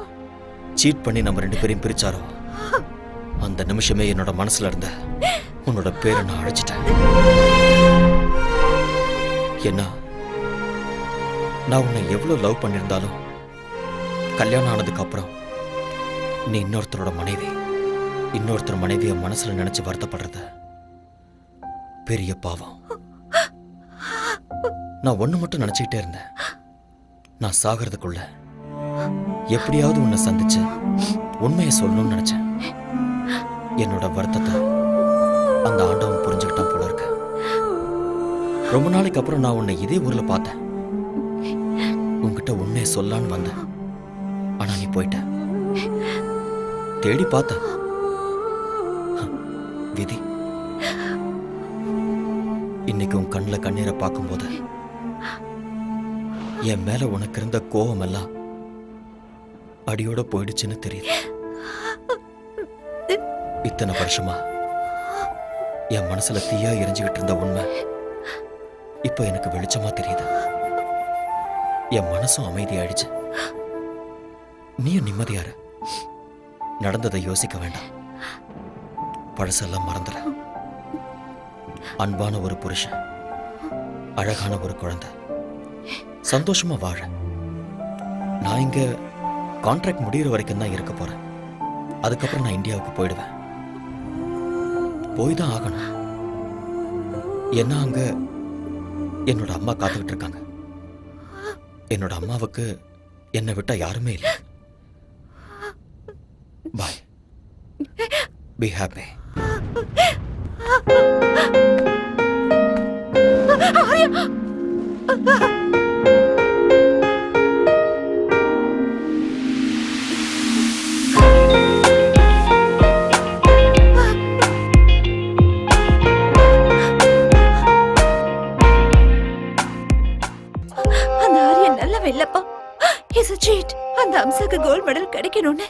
சீட் பண்ணி நம்ம 2 பேரையும் பிரிச்சாரோ அந்த நிமிஷமே என்னோட மனசுல இருந்த உன்னோட பேரை நான் அழைச்சிட்டேன். என்ன, நான் உன்னை எவ்வளவு லவ் பண்ணியிருந்தாலும் கல்யாணம் ஆனதுக்கு அப்புறம் நீ இன்னொருத்தரோட மனைவி, இன்னொருத்தர் மனைவிய மனசுல நினைச்சு வருத்தப்படுறது பெரிய பாவம். நான் ஒண்ணு மட்டும் நினைச்சுக்கிட்டே இருந்தேன், நான் சாகிறதுக்குள்ள எப்படியாவது உன்னை சந்திச்சு உண்மையை சொல்லணும்னு நினைச்சேன். என்னோட வருத்தத்தை அந்த ஆண்டவன் புரிஞ்சுக்கிட்டான் போல இருக்க. ரொம்ப நாளைக்கு அப்புறம் நான் உன்னை இதே ஊர்ல பார்த்தேன். உன்கிட்ட உண்மையை சொல்லான்னு வந்தேன், ஆனா நீ போயிட்ட. தேடி பார்த்த விதி. இன்னைக்கு உன் கண்ணில் கண்ணீரை பார்க்கும்போது என் மேல உனக்கு இருந்த கோபம் எல்லாம் அடியோட போயிடுச்சுன்னு தெரியுது. இத்தனை வருஷமா என் மனசுல தீயா எரிஞ்சுக்கிட்டு இருந்த உண்மை இப்ப எனக்கு வெளிச்சமா தெரியுது. என் மனசும் அமைதியாயிடுச்சு. நீயும் நிம்மதியாரு. நடந்ததை யோசிக்க வேண்டாம், பழசெல்லாம் மறந்துட. அன்பான ஒரு புருஷன், அழகான ஒரு குழந்தை, சந்தோஷமா வாழ. நான் இங்க கான்ட்ராக்ட் முடிகிற வரைக்கும் தான் இருக்க போறேன். அதுக்கப்புறம் நான் இந்தியாவுக்கு போயிடுவேன். போய் தான் ஆகணும். என்ன, அங்க என்னோட அம்மா காத்துக்கிட்டு இருக்காங்க. என்னோட அம்மாவுக்கு என்னை விட்டா யாருமே இல்லை. பாய். Be happy. அந்த ஆரியன் நல்லவன் இல்லப்பா. He's a cheat. அந்த அம்சாக்கு கோல்ட் மெடல் கிடைக்கணும்னு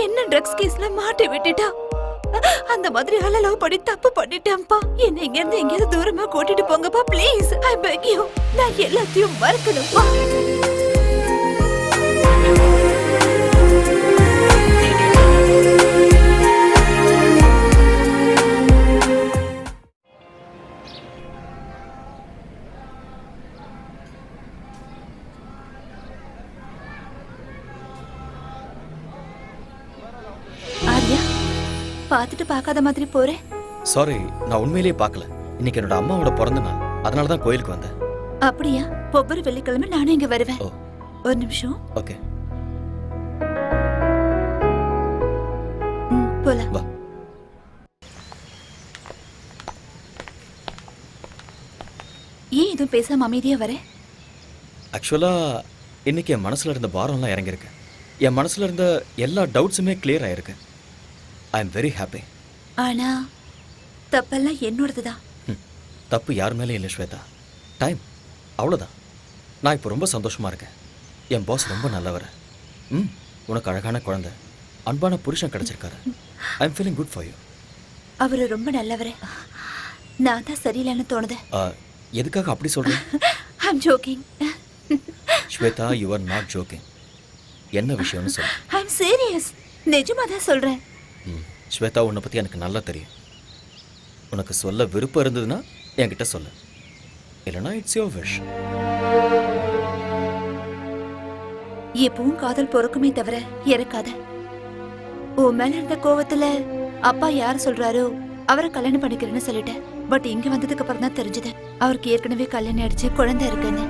என்ன ட்ரக்ஸ் கேஸ்ல மாட்டி விட்டுட்டா. அந்த மாதிரி ஆள லவ் பண்ணி தப்பு பண்ணிட்டேன்ப்பா. என்ன இங்க இருந்து எங்கேயாவது தூரமா கூட்டிட்டு போங்கப்பா ப்ளீஸ். I peg you. நான் எல்லாத்தையும் மறக்கணும்ப்பா. ஆரியா, பார்த்துட்டு பார்க்காத மாதிரி போறேன். சாரி, நான் உண்மையிலேயே பார்க்கல. இன்னைக்கு என்னோட அம்மாவோட பிறந்த நாள், அதனால தான் கோயிலுக்கு வந்தேன். அப்படியா? ஒவ்வொரு வெள்ளிக்கிழமை நானும் இங்க வருவேன். ஒரு நிமிஷம். ஓகே, போலாம். வா. ஏன் இதுவும் பேசாம அமைதியா வரேன்? ஆக்சுவலா இன்னைக்கு என் மனசுல இருந்த பாரம்லாம் இறங்கியிருக்கு. என் மனசுல இருந்த எல்லா டவுட்ஸுமே கிளியர் ஆயிருக்கு. I am very happy. ஆனா தப்பெல்லாம் என்னோடதுதான். தப்பு யார் மேலேயும் இல்லை ஸ்வேதா. டைம், அவ்வளோதான். நான் இப்போ ரொம்ப சந்தோஷமா இருக்கேன். என் பாஸ் ரொம்ப நல்லவர். உனக்கு அழகான குழந்தை, அன்பான புருஷன் கிடைச்சிருக்காரு. I am feeling good for you. அவரு ரொம்ப நல்லவரே. நான் தான் சரியில்லைன்னு தோணுது. எதுக்காக அப்படி சொல்றேன்? I am joking. Shweta, you are not joking. என்ன விஷயம்னு சொல்லு. I am serious. நிஜமா தான் சொல்றேன். ஸ்வேதா, உன்னை பத்தி எனக்கு நல்லா தெரியும். உனக்கு சொல்ல விருப்பம் இருந்ததுன்னா என்கிட்ட சொல்லு, இல்லைனா இட்ஸ் யுவர் விஷ். எப்பவும் காதல் பொறுக்குமே தவிர இறக்காத. உன் மேல இருந்த கோவத்துல அப்பா யார் சொல்றாரோ அவரை கல்யாணம் பண்ணிக்கிறேன்னு சொல்லிட்டேன். பட் இங்க வந்ததுக்கு அப்புறம் தான் தெரிஞ்சது அவருக்கு ஏற்கனவே கல்யாணம் ஆயிடுச்சு, குழந்தை இருக்குன்னு.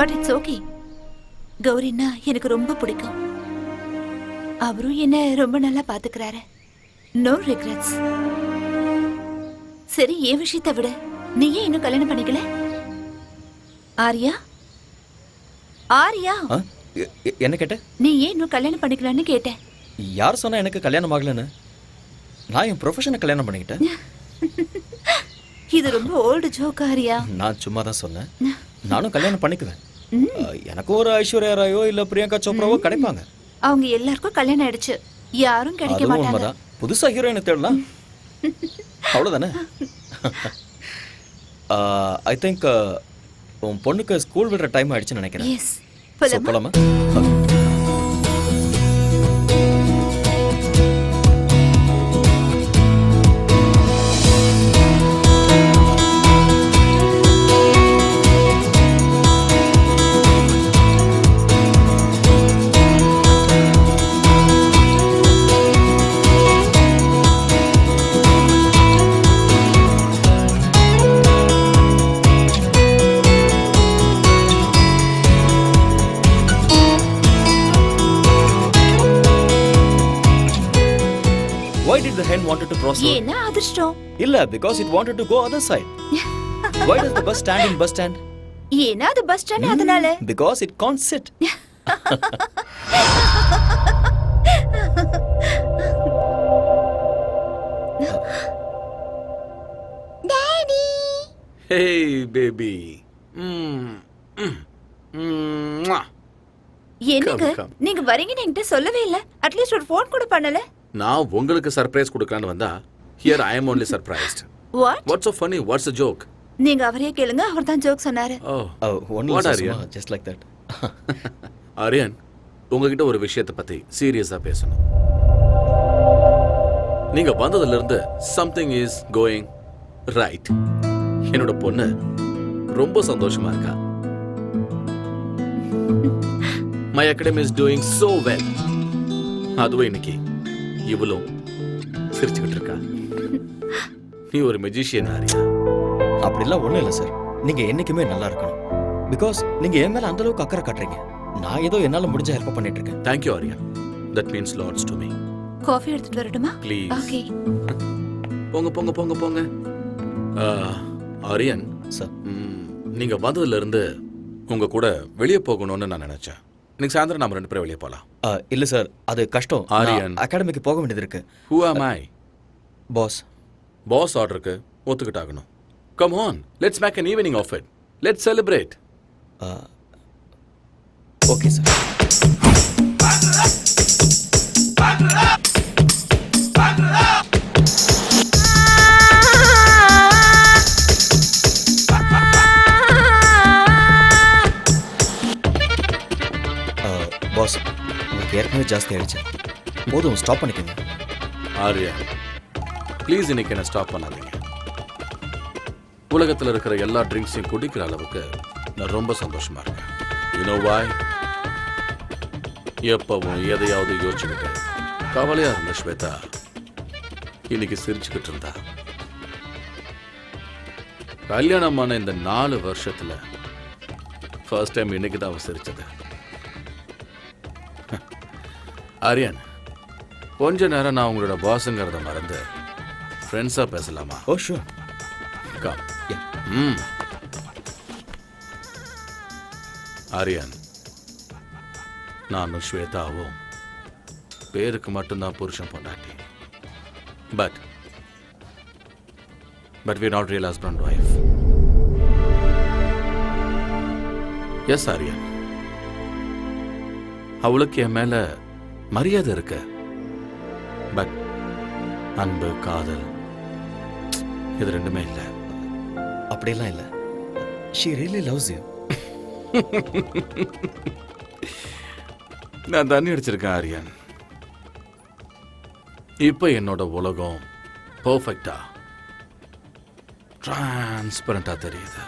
But it's okay. கௌரின்னா எனக்கு ரொம்ப பிடிக்கும். அவரும் என்ன ரொம்ப நல்லா பாத்துக்கிறாரு. No regrets. சரி, என் விஷயத்தை விட நீ ஏன் இன்னும் கல்யாணம் பண்ணிக்கல? ஆரியா, ஆரியா, என்ன கேட்ட? நீ ஏன் இன்னும் கல்யாணம் பண்ணிக்கலன்னு கேட்டேன். யார் சொன்னா எனக்கு கல்யாணம் ஆகலன்னு? நான் என் ப்ரொஃபஷனை கல்யாணம் பண்ணிக்கிட்டேன். இது ரொம்ப ஓல்டு ஜோக் ஆரியா. நான் சும்மா தான் சொன்னேன். நானும் கல்யாணம் பண்ணிக்குவேன். எனக்கு ஒரு ஐஸ்வர்யா ராயோ இல்ல பிரியங்கா சோப்ராவோ கிடைப்பாங்க. அவங்க எல்லாருக்கும் கல்யாணம் ஆயிடுச்சு, யாரும் கிடைக்க மாட்டாங்க. புதுசா ஹீரோயினை தேடலாம், அவ்வளவுதானே? ஐ திங்க் உன் பொண்ணுக்கு ஸ்கூல் விடுற டைம் ஆயிடுச்சுன்னு நினைக்கிறேன். எஸ், போலாமா? Why did the hen wanted to cross road? ஏன்னா அதிர்ஷ்டம். இல்ல, because it wanted to go other side. Why does the bus stand in bus stand? ஏன்னா அது பஸ் ஸ்டாண்ட், அதனால. Because it can't sit. Daddy. Hey baby. என்னங்க Come. நீங்க வரீங்கன்னு என்கிட்ட சொல்லவே இல்ல. அட்லீஸ்ட் ஒரு ஃபோன் கூட பண்ணல. நான் உங்களுக்கு சர்ப்ரைஸ் கொடுக்கலான்னு வந்தா here I am only surprised. What? What's so funny? What's the joke? நீங்க அவரே கேளுங்க, அவர் தான் ஜோக் சொன்னாரு. What are you? Just like that. Aryan, உங்ககிட்ட ஒரு விஷயத்தை பத்தி சீரியஸா பேசணும். நீங்க வந்ததுல இருந்து something is going right. என்னோட பொண்ணு ரொம்ப சந்தோஷமா இருக்கா. My academy is doing so well. அதுவும் இன்னைக்கு இவளும் சிரிச்சுக்கிட்டு இருக்கா. நீ ஒரு மெஜிஷியன் ஆரியா. அப்படிலாம் ஒண்ணும் இல்லை சார். நீங்க என்னைக்குமே நல்லா இருக்கணும். பிகாஸ் நீங்க என் மேல அந்த அளவுக்கு அக்கறை காட்டுறீங்க. நான் ஏதோ என்னால முடிஞ்ச ஹெல்ப் பண்ணிட்டு இருக்கேன். Thank you Aarya. That means lots to me. Coffee எடுத்துட்டு வரட்டுமா? Please. ஓகே. போங்க போங்க போங்க போங்க. ஆரியன் சார், நீங்க வந்ததுல இருந்து உங்க கூட வெளியே போகணும்னு நான் நினைச்சேன். இன்னைக்கு சாயந்தரம் நாம ரெண்டு பேரும் வெளியே போலாம். இல்ல சார், அது கஷ்டம். ஆரியன், அகாடமிக்கு போக வேண்டியது இருக்கு. Who am I? Boss. Boss ஆர்டருக்கு ஒத்துக்கிட்டாகணும். Come on, let's make an evening of it. Let's celebrate. Okay sir. ரொம்பவே ஜாஸ்தி ஆயிடுச்சு. போதும், ஸ்டாப் பண்ணிக்கோங்க. ஆர்யா, ப்ளீஸ் இன்னைக்கு என்ன ஸ்டாப் பண்ணாதீங்க. உலகத்தில் இருக்கிற எல்லா ட்ரிங்க்ஸையும் குடிக்கிற அளவுக்கு நான் ரொம்ப சந்தோஷமா இருக்கேன். யூனோ வாய்? எப்பவும் எதையாவது யோசிச்சுக்கிட்டு கவலையா இருந்த ஸ்வேதா இன்னைக்கு சிரிச்சுக்கிட்டு இருந்தா. கல்யாணமான இந்த 4 வருஷத்துல ஃபர்ஸ்ட் டைம் இன்னைக்கு தான் அவ சிரிச்சது. ஆரியன், கொஞ்ச நேரம் நான் உங்களோட பாஸுங்கிறத மறந்து ஃப்ரெண்ட்ஸா பேசலாமா? ஓ ஷூர். ஆரியன், நானும் ஸ்வேதாவும் பேருக்கு மட்டும்தான் புருஷன் பொண்டாட்டி. But we're not real husband and wife. Yes Aryan, அவளுக்கு என் மேல மரியாதை இருக்கு. பட் அன்பு, காதல் இது ரெண்டுமே இல்லை. அப்படியெல்லாம் இல்லை. she really loves you. நான் தண்ணி அடிச்சிருக்கேன் ஆரியன். இப்ப என்னோட உலகம் பர்ஃபெக்டா டிரான்ஸ்பரண்டா தெரியுது.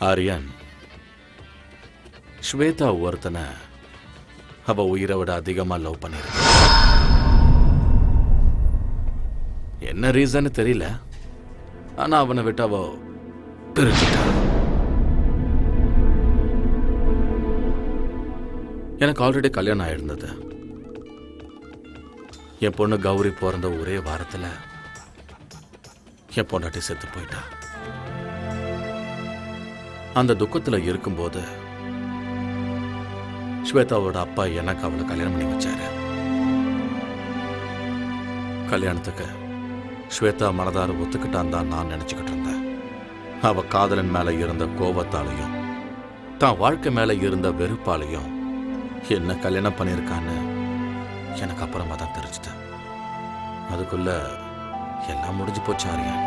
ஆரியன், ஸ்வேதா ஒருத்தனை அவ உயிரை விட அதிகமா லவ் பண்ணிருக்கு. என்ன ரீசன் தெரியல, ஆனா அவனை விட்டு அவ பிரிச்சுட்டா. எனக்கு ஆல்ரெடி கல்யாணம் ஆயிருந்தது. என் பொண்ணு கௌரி பிறந்த ஒரே வாரத்துல என் பொண்டாட்டி செத்து போயிட்டா. அந்த துக்கத்துல இருக்கும்போது ஸ்வேதாவோட அப்பா எனக்கு அவளை கல்யாணம் பண்ணி வச்சாரு. கல்யாணத்துக்கு ஸ்வேதா மனதார ஒத்துக்கிட்டான் தான் நான் நினைச்சுக்கிட்டு இருந்தேன். அவ காதலன் மேல இருந்த கோபத்தாலையும் தான் வாழ்க்கை மேல இருந்த வெறுப்பாலையும் என்ன கல்யாணம் பண்ணியிருக்கான்னு எனக்கு அப்புறமா தான் தெரிஞ்சுது. அதுக்குள்ள எல்லாம் முடிஞ்சு போச்சு ஆரியன்.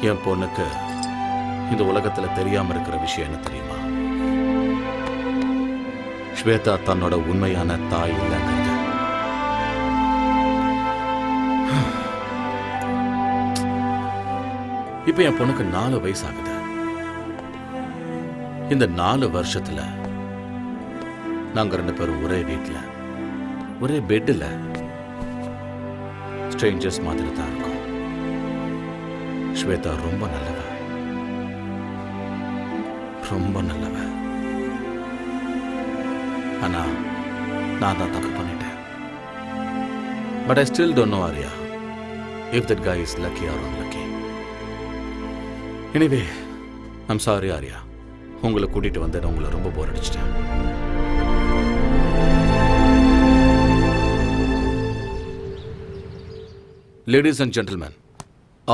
என் பொண்ணுக்கு இந்த உலகத்துல தெரியாம இருக்கிற விஷயம் என்ன தெரியுமா? ஸ்வேதா தன்னோட உண்மையான தாய் இல்லைங்கிறது. இப்ப என் பொண்ணுக்கு 4 வயசு ஆகுது. இந்த 4 வருஷத்துல நாங்க 2 பேரும் ஒரே வீட்டுல, ஒரே பெட்ல ஸ்ட்ரேஞ்சர்ஸ் மாதிரி தான் இருக்கோம். ஸ்வேதா ரொம்ப நல்லவ, ரொம்ப நல்லவ. ஆனா நான் தான் தப்பு பண்ணிட்டேன். But I still don't know Arya if that guy is lucky or unlucky. Anyway, I'm sorry Arya, உங்களை கூட்டிட்டு வந்து நான் உங்களை ரொம்ப போர் அடிச்சிட்டேன். Ladies and gentlemen,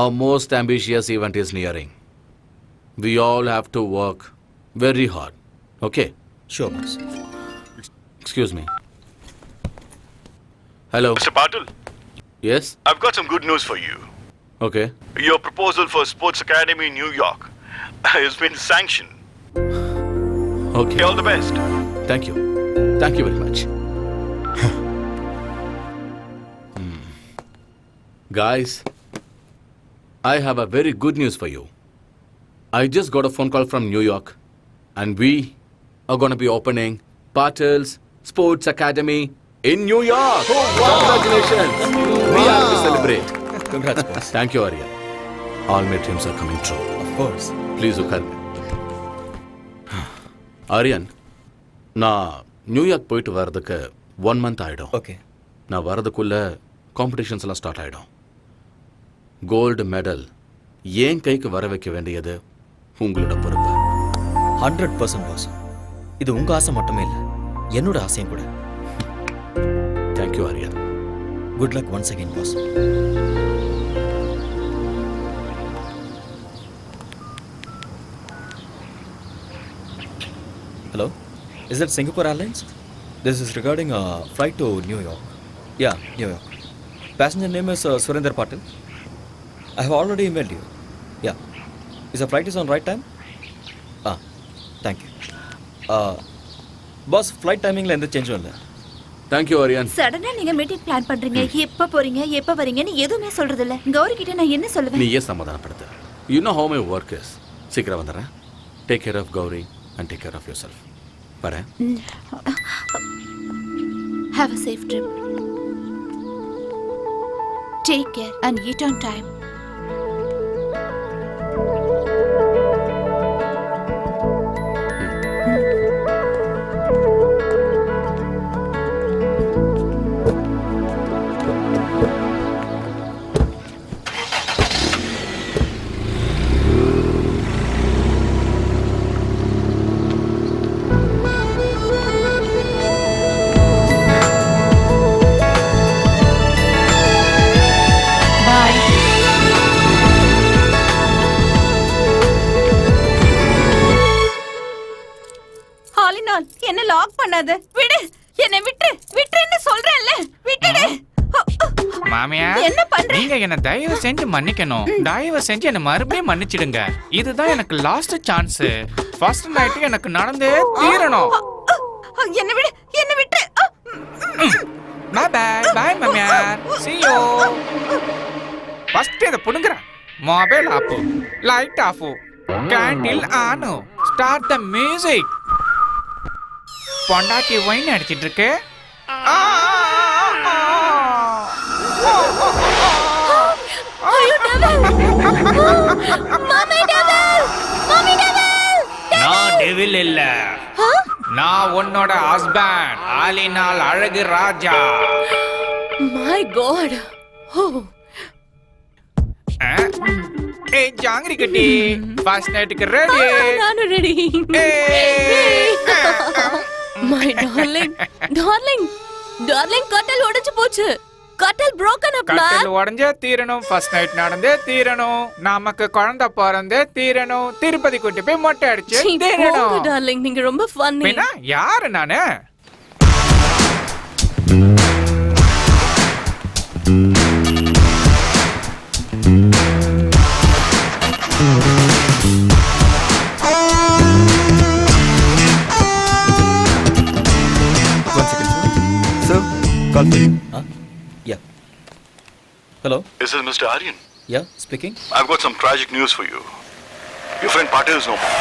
our most ambitious event is nearing. We all have to work very hard. Okay? Sure, boss. Excuse me. Hello. Mr. Patil? Yes? I've got some good news for you. Okay. Your proposal for Sports Academy in New York has been sanctioned. Okay. All the best. Thank you. Thank you very much. Guys, I have a very good news for you. I just got a phone call from New York, and we are going to be opening Patil's Sports Academy in New York. Oh, wow. Congratulations. We have to celebrate. Congrats, boss. Thank you, Arya. All my dreams are coming true. Of course. Please look at me. Aryan, நான் New York போயிட்டு வர்றதுக்கு 1 month ஆகிடும். Okay. நான் வர்றதுக்குள்ள competitions எல்லாம் start ஆகிடும். Gold medal ஏன் கைக்கு வர வைக்க வேண்டியது உங்களோட பொறுப்பு. 100% பாஸ். இது உங்க ஆசை மட்டுமே இல்லை, என்னோட ஆசையும் கூட. Thank you Aryan. Good luck once again boss. Hello, is that Singapore Airlines? This is regarding a flight to New York. Yeah, New York. Passenger name is Surinder Patil. I have already emailed you. Yeah. Is a flight is on right time? Thank you. Boss, flight டைமிங்கில் எந்த சேஞ்சும் இல்லை. Thank you Aryan. சடனா நீங்க meeting plan பண்றீங்க, எப்ப போறீங்க எப்ப வரீங்கன்னு எதுவுமே சொல்றது இல்ல. கௌரி கிட்ட நான் என்ன சொல்லுவேன்? நீ ஏன் சமாதானப்படுத்த? You know how my work is. சீக்கிரம் வந்துடுறேன். Take care of Gauri and take care of yourself. வரேன். Have a safe trip. Take care and eat on time. என்ன லாக் பண்ணாத, விடு, என்னை விட்டு விட்டுன்னு சொல்றேன்ல, விட்டுடு. மாமியா, என்ன பண்ற? நீங்க என்ன தயவு செஞ்சு மன்னிக்கணும். தயவு செஞ்சு என்ன மறுபடியும் மன்னிச்சிடுங்க. இதுதான் எனக்கு லாஸ்ட் சான்ஸ். ஃபர்ஸ்ட் நைட் எனக்கு நடந்தே தீரணும். என்ன விடு, என்ன விட்டு. பை பை பை மாமியா, see you. ஃபர்ஸ்ட் இத புடுங்கற. Mobile off, light off, candle on, start the music. பொண்டாட்டி வைன் அடிச்சிட்டு இருக்கு. நான் டெவில் இல்ல, நான் உன்னோட ஹஸ்பண்ட், ஆலினால் அழகு ராஜா. My God. ஏய் ஜாங்கிரி கட்டி, ஃபர்ஸ்ட் நைட்டுக்கு ரெடி? நானும் ready. My darling, darling, darling, கட்டல் உடைஞ்சு போச்சு. கட்டல் broken up man. கட்டல் உடைஞ்சே தீரணும். ஃபர்ஸ்ட் நைட் நடந்தே தீரணும். நமக்கு குழந்தை பிறந்தே தீரணும். திருப்பதி கூட்டி போய் மொட்டை அடிச்சு தீரணும். டார்லிங், நீங்க ரொம்ப ஃபன்னி. யாரு நானு? Call me. Yeah. Hello? This is Mr. Aryan. Yeah, speaking. I've got some tragic news for you. Your friend Patel is no more.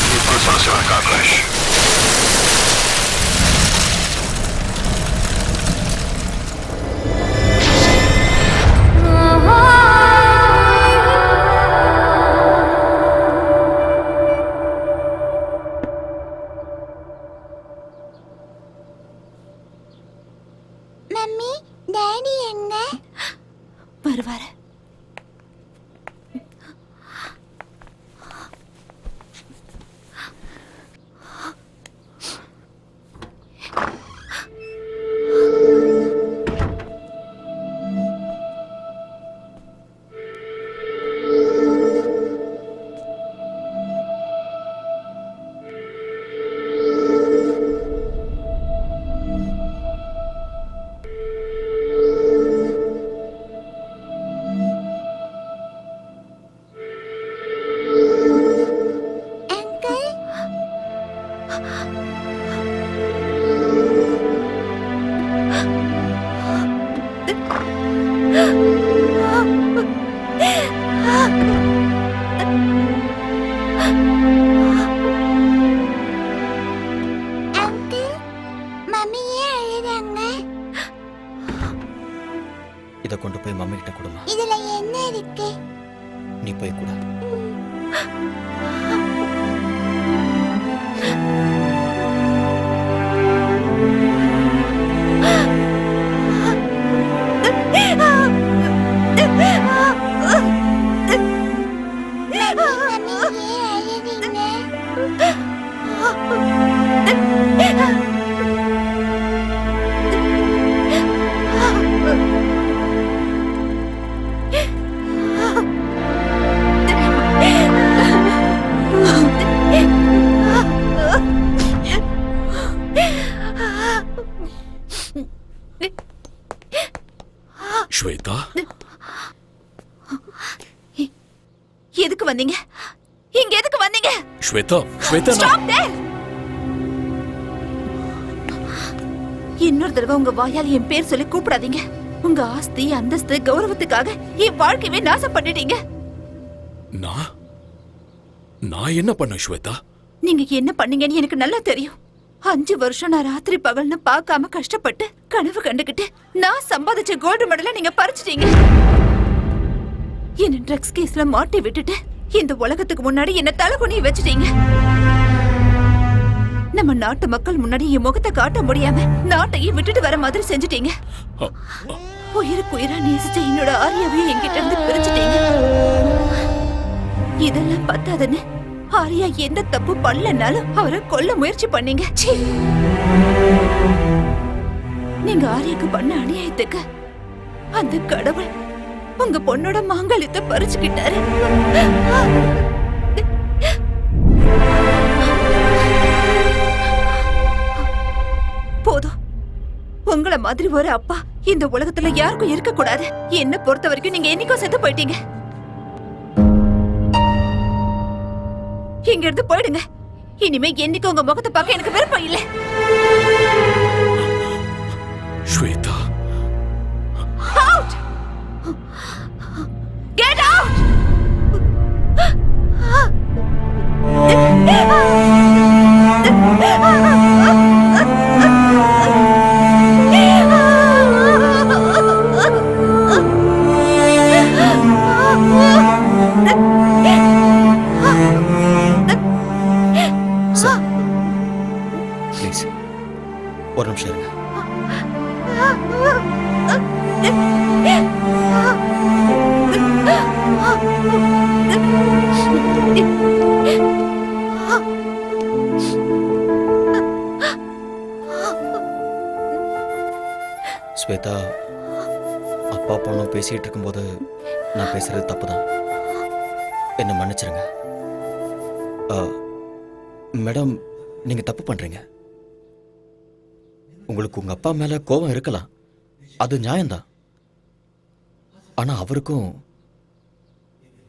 He was on a car crash. Mummy, daddy எங்க? வருவாரு. இதை கொண்டு போய் mummy கிட்ட கொடுமா. இதுல என்ன இருக்கு? நீ போய் கூட. ஸ்வேதா, எதுக்கு வந்தீங்க? இங்க எதுக்கு வந்தீங்க? Shweta, Shweta Stop there! இன்னொரு தடவை உங்க வாயால் என் பேர் சொல்லி கூப்பிடாதீங்க. உங்க ஆஸ்தி, அந்தஸ்து, கௌரவத்துக்காக என் வாழ்க்கையவே நாசம் பண்ணிட்டீங்க. நான் என்ன பண்ண ஸ்வேதா? நீங்க என்ன பண்ணீங்கன்னு எனக்கு நல்லா தெரியும். 5 வருஷம் நான் ராத்திரி பகல்னு பார்க்காம கஷ்டப்பட்டு கனவு கண்டுகிட்டு நான் சம்பாதிச்ச கோல்டு மெடலை நீங்க பறிச்சிட்டீங்க. என்ன ட்ரக்ஸ் கேஸ்ல மாட்டி விட்டுட்டு இந்த உலகத்துக்கு முன்னாடி என்ன தலைகுனிய வச்சுட்டீங்க. நம்ம நாட்டு மக்கள் முன்னாடி என் முகத்தை காட்ட முடியாம நாட்டையே விட்டுட்டு வர மாதிரி செஞ்சுட்டீங்க. உயிருக்கு உயிரா நேசிச்ச என்னோட ஆரியாவையும் என்கிட்ட இருந்து பிரிச்சுட்டீங்க. இதெல்லாம் பத்தாதுன்னு ஆரியா எந்த தப்பு பண்ணலனாலும் அவரை கொல்ல முயற்சி பண்ணீங்க. நீங்க ஆரியாக்கு பண்ண அநியாயத்துக்கு அந்த கடவுள் உங்க பொண்ணோட மாங்கல்யத்தை பறிச்சுக்கிட்டாரு. போதும். உங்களை மாதிரி ஒரு அப்பா இந்த உலகத்துல யாருக்கும் இருக்க கூடாது. என்ன பொறுத்த வரைக்கும் நீங்க என்னைக்கும் செத்து போயிட்டீங்க. இங்க இருந்து போயிடுங்க. இனிமே என்னைக்கு உங்க முகத்தை பார்க்க எனக்கு விருப்பம் இல்ல. Shweta, Out! Get out! Please ஒரு நிமிஷம் இருங்க. ஸ்வேதா, அப்பா பொண்ணும் பேசிட்டு இருக்கும்போது நான் பேசுறது தப்புதான். என்ன மன்னிச்சிருங்க. மேடம், நீங்க தப்பு பண்றீங்க. உங்களுக்கு உங்க அப்பா மேல கோபம் இருக்கலாம், அது நியாயம்தான். ஆனா அவருக்கும்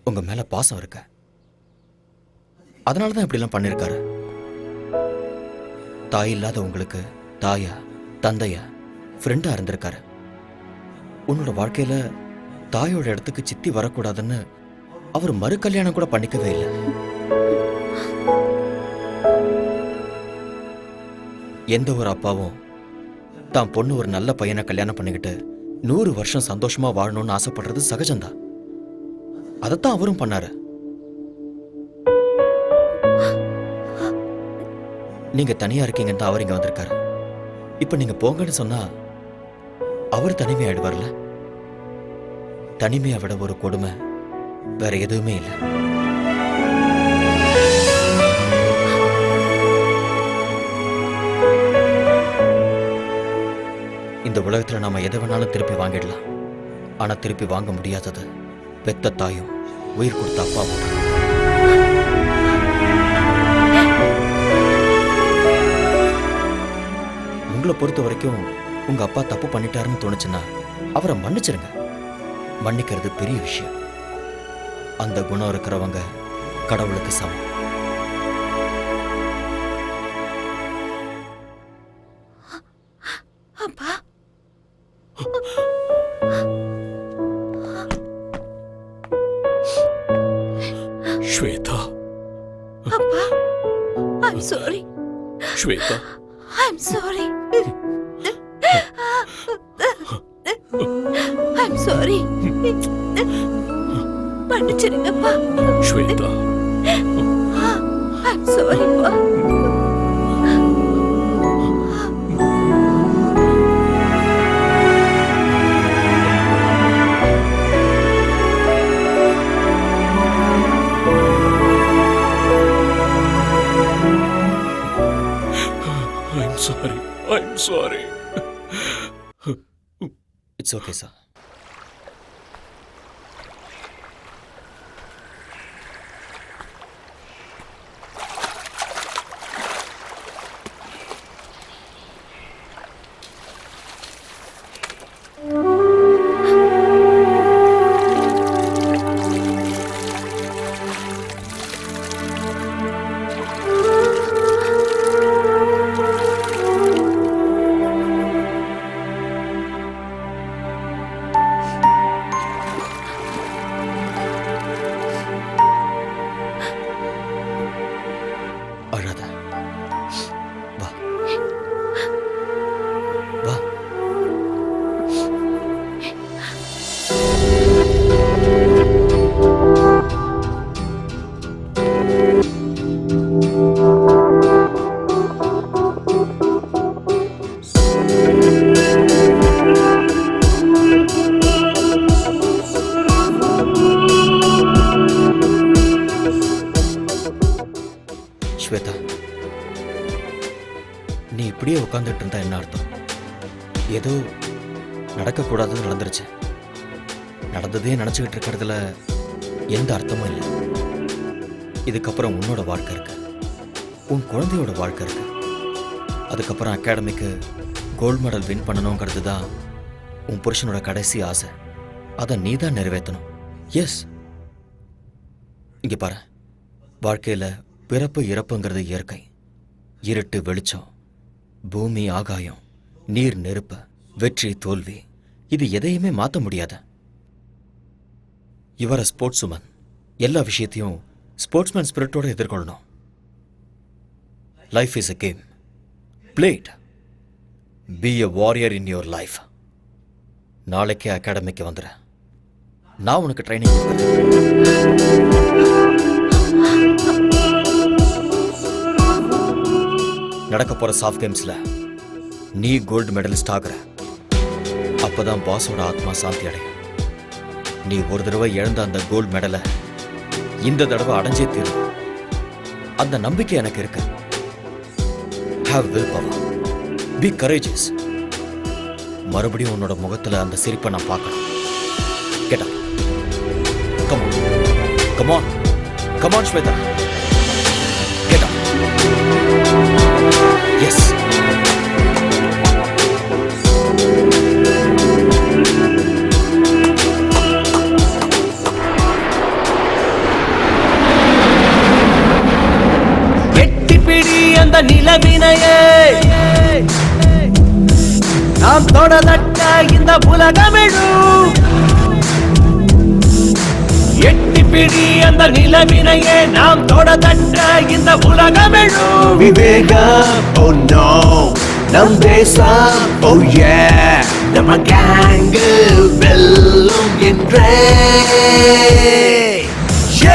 உங்க மேல பாசம் இருக்கு. அதனாலதான் இப்படிலாம் பண்ணிருக்காரு. தாய் இல்லாத உங்களுக்கு தாயா, தந்தையா, ஃப்ரெண்டா இருந்திருக்காரு. உன்னோட வாழ்க்கையில தாயோட இடத்துக்கு சித்தி வரக்கூடாதுன்னு அவர் மறு கல்யாணம் கூட பண்ணிக்கவே இல்லை. எந்த ஒரு அப்பாவும் தான் பொண்ணு ஒரு நல்ல பையனை கல்யாணம் பண்ணிக்கிட்டு 100 வருஷம் சந்தோஷமா வாழணும்னு ஆசைப்படுறது சகஜம்தான். அதைத்தான் அவரும் பண்ணாரு. நீங்க தனியா இருக்கீங்கன்னு தான் அவர் இங்க வந்திருக்காரு. இப்ப நீங்க போங்கன்னு சொன்னா அவர் தனிமையாயிடுவார்ல. தனிமையை விட ஒரு கொடுமை வேற எதுவுமே இல்லை. இந்த உலகத்துல நாம எதை வேணாலும் திருப்பி வாங்கிடலாம். ஆனா திருப்பி வாங்க முடியாதது பெத்த தாயும் உயிர் கொடுத்த அப்பாவும். உங்களை பொறுத்த வரைக்கும் உங்க அப்பா தப்பு பண்ணிட்டாருன்னு தோணுச்சுன்னா அவரை மன்னிச்சிருங்க. மன்னிக்கிறது பெரிய விஷயம். அந்த குணம் இருக்கிறவங்க கடவுளுக்கு சமம். அப்பா, ஸ்வேதா, அப்பா, I'm sorry. Shweta, I'm sorry. I'm sorry. மன்னிச்சிருங்கப்பா. Shweta, I'm sorryப்பா. I'm sorry. I'm sorry. It's okay, sir. நீ இப்படியே உட்காந்துட்டு இருந்தா என்ன அர்த்தம்? ஏதோ நடக்கக்கூடாதுன்னு நடந்துருச்சு. நடந்ததே நினச்சிக்கிட்டு இருக்கிறதுல எந்த அர்த்தமும் இல்லை. இதுக்கப்புறம் உன்னோட வாழ்க்கை இருக்கு, உன் குழந்தையோட வாழ்க்கை இருக்கு. அதுக்கப்புறம் அகாடமிக்கு கோல்டு மெடல் வின் பண்ணணுங்கிறது தான் உன் புருஷனோட கடைசி ஆசை. அதை நீ தான் நிறைவேற்றணும். எஸ், இங்க பாரு, வாழ்க்கையில பிறப்பு இறப்புங்கிறது இயற்கை. இருட்டு வெளிச்சம், பூமி ஆகாயம், நீர் நெருப்பு, வெற்றி தோல்வி, இது எதையுமே மாற்ற முடியாத. இவர ஸ்போர்ட்ஸ் உமன், எல்லா விஷயத்தையும் ஸ்போர்ட்ஸ்மேன் ஸ்பிரிட்டோட எதிர்கொள்ளணும். Life is a game, play it. Be a warrior in your life. நாளைக்கே அகாடமிக்கு வந்துடு, நான் உனக்கு ட்ரைனிங் நடக்க போற சாஃப்ட் கேம்ஸ்ல நீ கோல்டு மெடலிஸ்ட் ஆகுற. அப்பதான் பாஸோட ஆத்மா சாந்தி அடையும். நீ ஒரு தடவை இழந்த அந்த கோல்டு மெடலை இந்த தடவை அடைஞ்சே தீரும். அந்த நம்பிக்கை எனக்கு இருக்கு. Have willpower. Be courageous. மறுபடியும் உன்னோட முகத்துல அந்த சிரிப்பை நான் பார்க்கணும். Get up. Come on. Come on. Come on, Shweta. Get up. Yes. எட்டிப்பிடி அந்த நிலவினையே நாம் தொடதட்ட இந்த உலகமிழும். எட்டிப்பிடி அந்த நிலவினையே நாம் தொடதட்ட இந்த உலகமிழும். விவேகம், oh no, நம் தேசம், oh yeah, நம்ம கேங்கு வெல்லும் என்றே.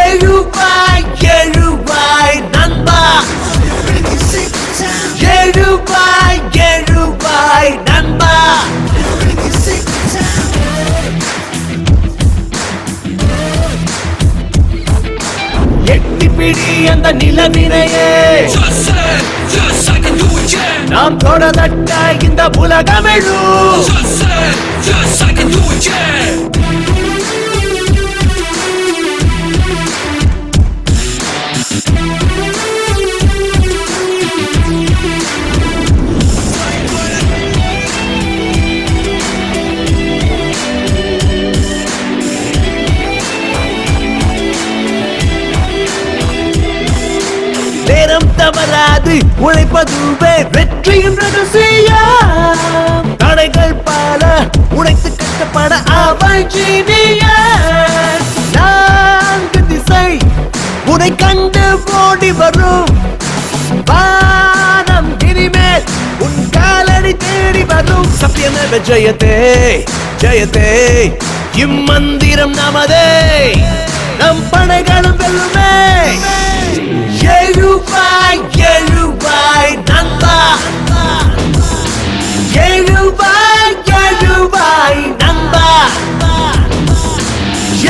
எழுவாய் எழுவாய் நண்பா, எழுவாய் எழுவாய் நண்பா. எட்டிப்பிடி அந்த நிலவினையே நாம் தொடதட்ட இந்த உலகமெழும். நேரம் தவறாது உழைப்பதுவே வெற்றியின் ரகசியம். தடைகள் பல உழைத்து கஷ்டப்பட அவள் ஜீனியஸ். நான்கு திசை உன்னை கண்டு ஓடி வரும். வானம் இனிமேல் உன் காலடி தேடி வரும். சத்தியமேவ ஜெயதே ஜெயதே, இம்மந்திரம் நமதே, நம் படைகளும் வெல்லுமே. எழுவாய் எழுவாய் நண்பா, எழுவாய் எழுவாய் நண்பா,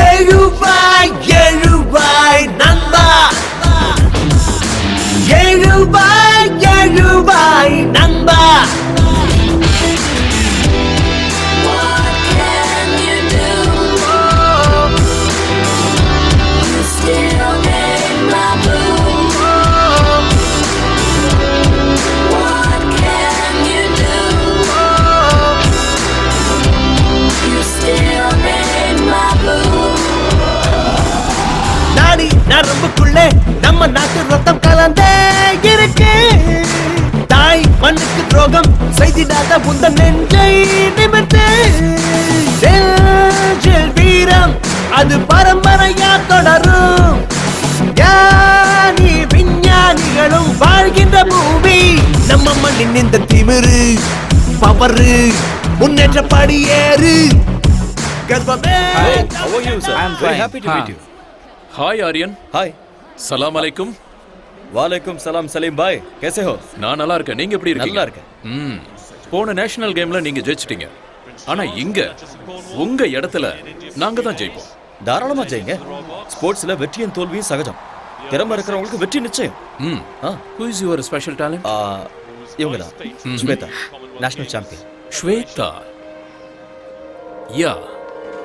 எழுவாய் எழுவாய் நண்பா, எழுவாய் எழுவாய் நண்பா. நரம்புக்குள்ளே நம்ம நாட்டு ரத்தம் கலந்தே இருக்கு. தாய் மண்ணுக்கு துரோகம் செய்திடாத உந்தன் நெஞ்சை நிமிர்த்து. நெஞ்சில் வீரம் அது பரம்பரையா தொடரும். ஞானி விஞ்ஞானிகளும் வாழ்கின்ற பூமி நம்ம மண்ணின் இந்த திமிரு பவரு முன்னேற்ற படியேறு. கர்வமே. How are you, sir? I'm very happy to meet you. हाय आर्यन. हाय. सलाम अलैकुम. वालेकुम सलाम सलीम भाई, कैसे हो? நான் நல்லா இருக்கேன். நீங்க எப்படி இருக்கீங்க? நல்லா இருக்கேன். போன நேஷனல் கேம்ல நீங்க ஜெயிச்சிட்டீங்க. ஆனா இங்க உங்க இடத்துல நாங்க தான் ஜெயிப்போம். தாராளமா ஜெயிங்க. ஸ்போர்ட்ஸ்ல வெற்றியும் தோல்வியும் சகஜம். திறமை இருக்கிறவங்களுக்கு வெற்றி நிச்சயம். Who is your special talent? இவங்க தான் Shweta, national champion. Shweta, yeah,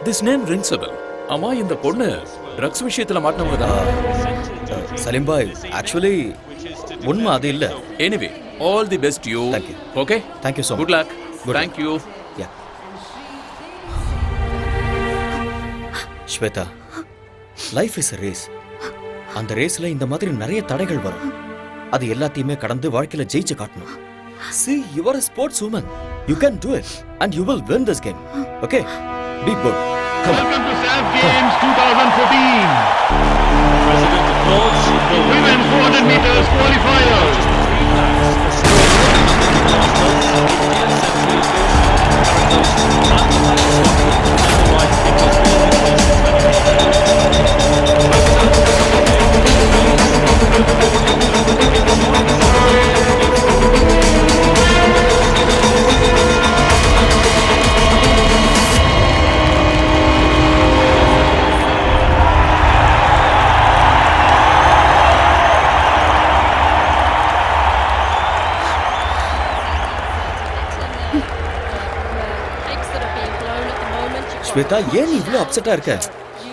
this name rings a bell. ஆமா, இந்த பொண்ணு ட்ரக்ஸ் விஷயத்துல மாட்டினவங்க தான். சலீம் பாய், ஆக்சுவலி உண்மை அது இல்ல. Anyway, all the best you. Thank you. Okay, Thank you so much. Good luck. Good luck. Thank you. Yeah. Shweta, life is a race. அந்த ரேஸ்ல இந்த மாதிரி நிறைய தடைகள் வரும். அது எல்லாத்தையுமே கடந்து வாழ்க்கையில ஜெயிச்சு காட்டணும். See, you are a sports woman. You can do it and you will win this game. Okay? Be good. Come on. Welcome to SAF Games 2014. President applauds the Women 400 meters qualifiers. Shweta, ஏன் நீ இவ்வளவு அப்செட்டா இருக்க?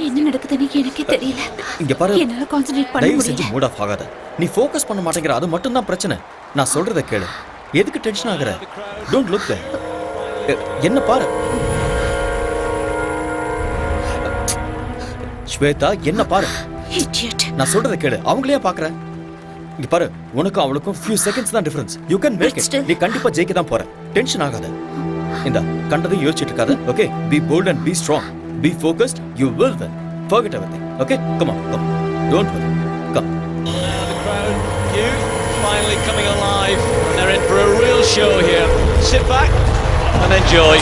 என்ன நடக்குதுன்னு எனக்கே தெரியல. இங்க பாரு, என்னால கான்சென்ட்ரேட் பண்ண தயவு முடியல. செஞ்சு மூட் ஆஃப் ஆகாத. நீ ஃபோக்கஸ் பண்ண மாட்டேங்கிற, அது மட்டும் தான் பிரச்சனை. நான் சொல்றத கேளு. எதுக்கு டென்ஷன் ஆகுற? Don't look there. என்ன பாரு ஸ்வேதா, என்ன பாரு. Idiot. நான் சொல்றத கேளு. அவங்களே பாக்குற. இங்க பாரு, உனக்கும் அவளுக்கும் few seconds தான் difference. You can make it. நீ கண்டிப்பா ஜெயிக்க தான் போற. டென்ஷன் ஆகாத. இந்த கண்டதை யோசிச்சிட்டு இருக்காத. Okay, be bold and be strong. Be focused. You will win. Forget everything. Okay, come on, come. Don't worry. Come. The crowd, youth, finally coming alive. They're in for a real show here. Sit back and enjoy.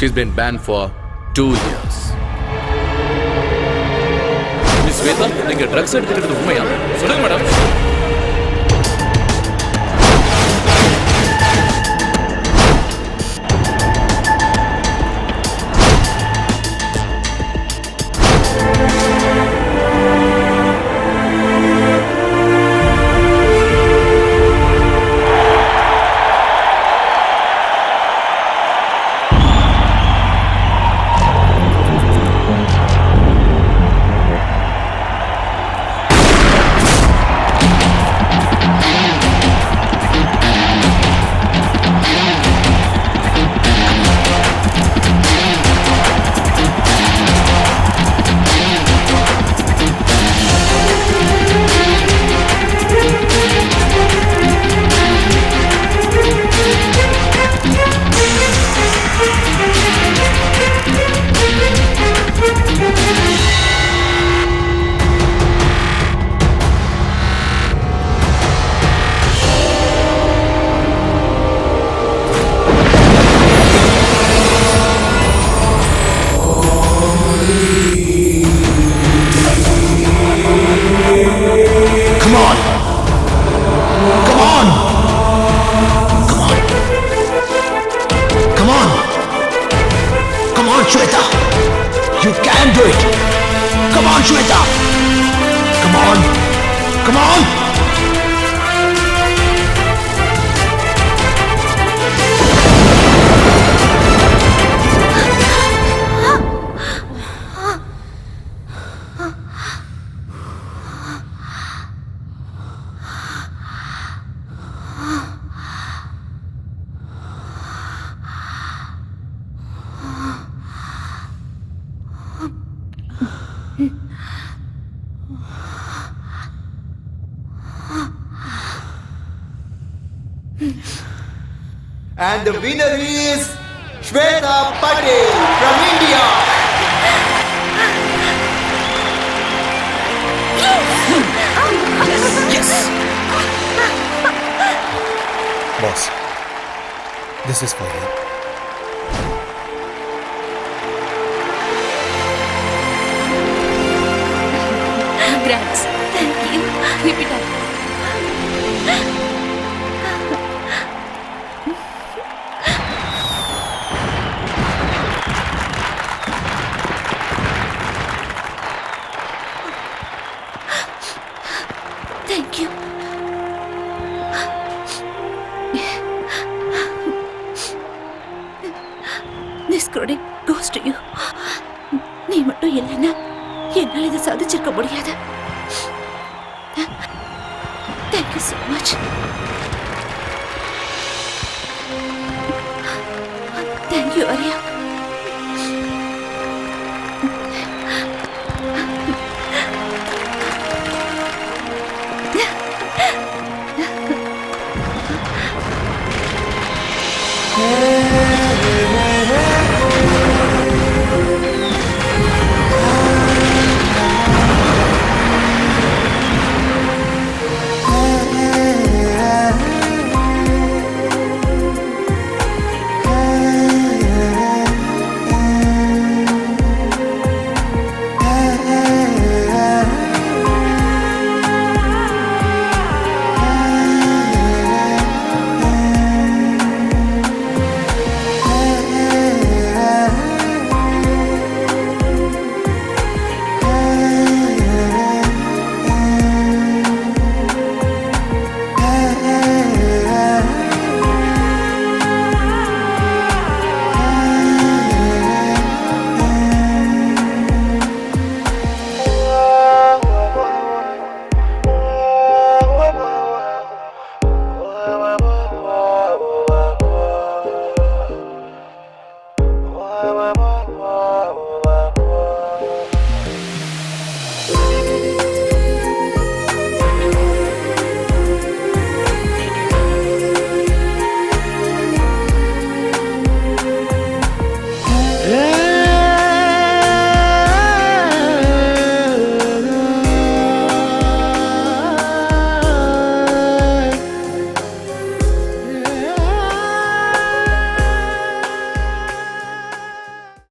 She's been banned for 2 years. Miss Shweta, நீங்க drugs எடுத்துக்கிறது உண்மையா? சொல்லுங்க madam. Shweta! You can do it! Come on, Shweta! Come on! Come on! And the winner is Shweta Patel from India. Yes. Boss, this is for you. சாதிச்சிருக்க முடியாது.